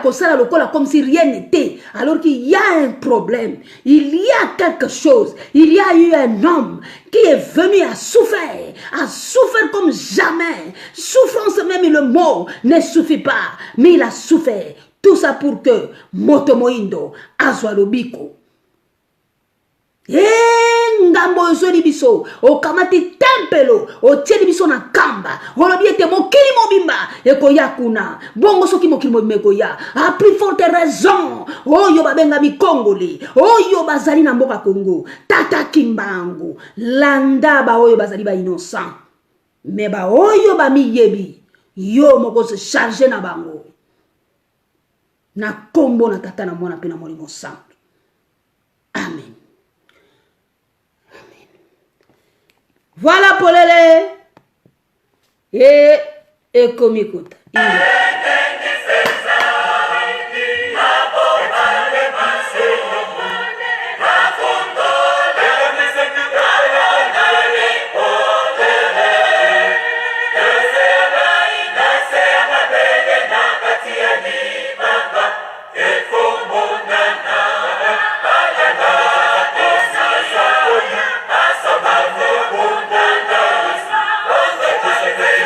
comme si rien n'était, alors qu'il y a un problème, il y a quelque chose, il y a eu un homme qui est venu à souffrir comme jamais. Souffrance, même le mot ne suffit pas, mais il a souffert. Tout ça pour que Motomoindo azwa lobiko. Ngambo yosoli biso okamati tempelo otieli biso na kamba olobi ete mokili mobimba ekoya kuna bongo soki mokili mobimba ekoya a plus forte raison oyo babenga mikongoli oyo bazali na mboka Congo tata kimbangu landa ba oyo bazali ba innocent me ba oyo ba miyebi yo moko se charger na bango na kombo na tata na mwana pe na molimo santo. Amen. Voilà Polele et Komikota.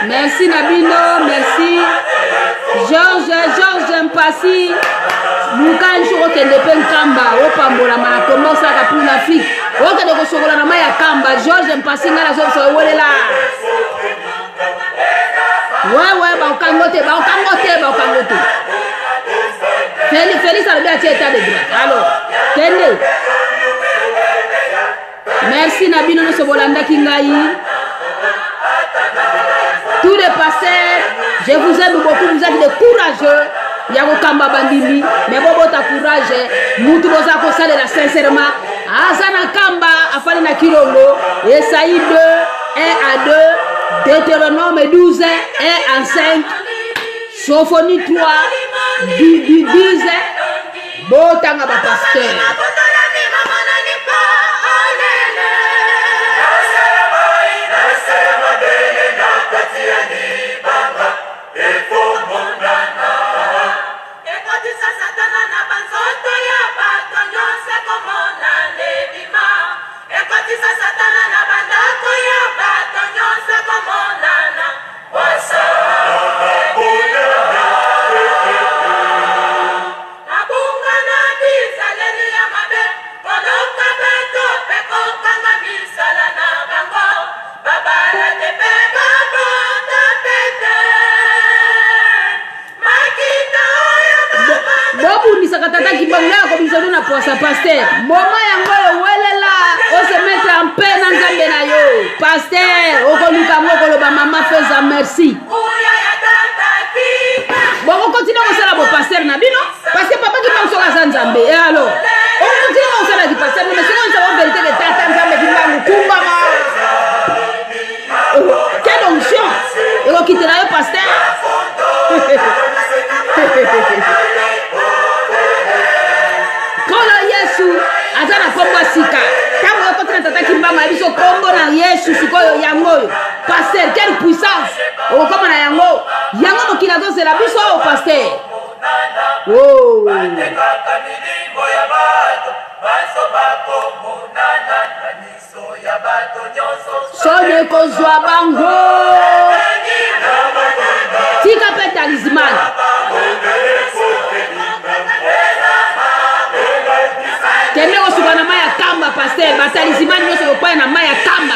Merci Nabino, merci. Georges Mpassi. Luka nchoko kende pen kamba. Opambola manakomo saka pour l'Afrique. Oka de kosokola na maya kamba. Georges Mpassi ngala zonso wolela. Ouais, ba okangote. Félix a bien état de droit. Alors, kende. Merci Nabino no sobolanda kingai. Tous les pasteurs, je vous aime beaucoup, vous êtes des courageux. Yago kamba bandimi, mais bobo ta courage. Mutu boza ko salela sincèrement. Azana kamba afali na kilongo. Esaïe 2, 1 à 2, Deutéronome 12, 1 à 5, Sophonie 3, 10. Botanga ba pasteur. Pasteur, moment yango welela o se mettre en paix na nzambe na yo. Pasteur, okoluka moko loba mama feza merci. Bon, on continue à faire le pasteur Nabino parce que papa qui pense à la nzambe. Et alors, on continue à faire le pasteur mais si on sait la vérité de tata nzambe qui va mukumba quelle onction. Et on quittera le pasteur. Azana kombo sika tango yoko tata kimbama biso kombo na Yesu sikoyo yango pasteur quelle puissance o koma na yango mokila zo la biso o pasteur oh sonye kozwa bango tika pe talisman kende osuka na maya kamba pasteur batalizimani nyonso kokwaya na maya kamba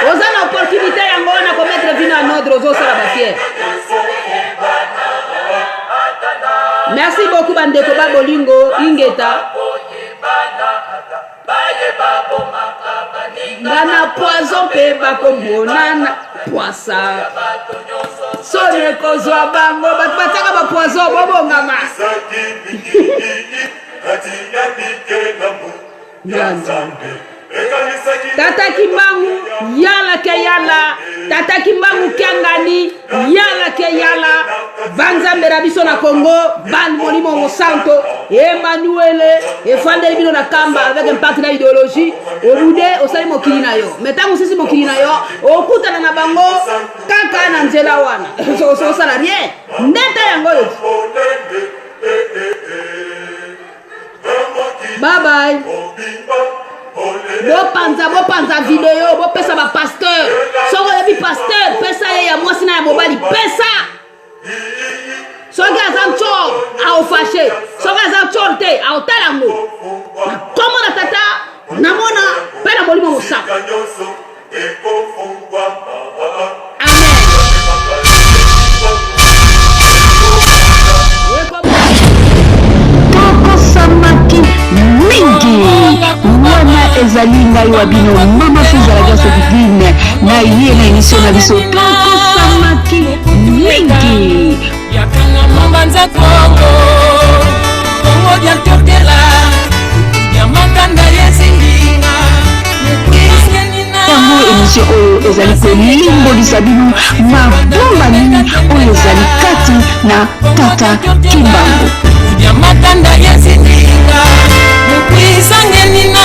oza na opportunité yango wana komettre vino en ordre ozosala bafiere. Merci beaucoup bandeko babolingo ingeta ngana poison pe bakomonana poisa sonye kozwa bango bato bataka bapoison bobongama Tata Kimbangu yala ke yala, Tata Kimbangu kiangani yala ke yala, Banzambe na biso na Congo, Ban Molimo Santo, Emmanuel, et Fandel Bino na Kamba avec un parti d'idéologie, au bout au sali mokili na yo. Mettons aussi si mokili na yo, au kuta na bango, kaka na nzela wana. So ça rien. Ndeta yango yo. Bye bye. Bo panza vidéo, bo pesa ba pasteur. Soko yebi pasteur, pesa ye ya mwasi na ya mobali, pesa. Soki azam chor, a ofashe. Soki azam chor te, a otalango. Na komo na tata, na mona, pena molimo mosa. Toko samaki mingi. Wana ezali ngai wa bino mama Fizala Gaso Divine. Na yé na émission na biso Toko samaki mingi. Yakanga mambanza Kongo Kongo dia tokela ya makanda yesinga Yango émission oyo ezali kolimbolisa bino mabomba nini oyo ezali kati na Tata Kimbangu ya makanda yesinga mukwisangeni na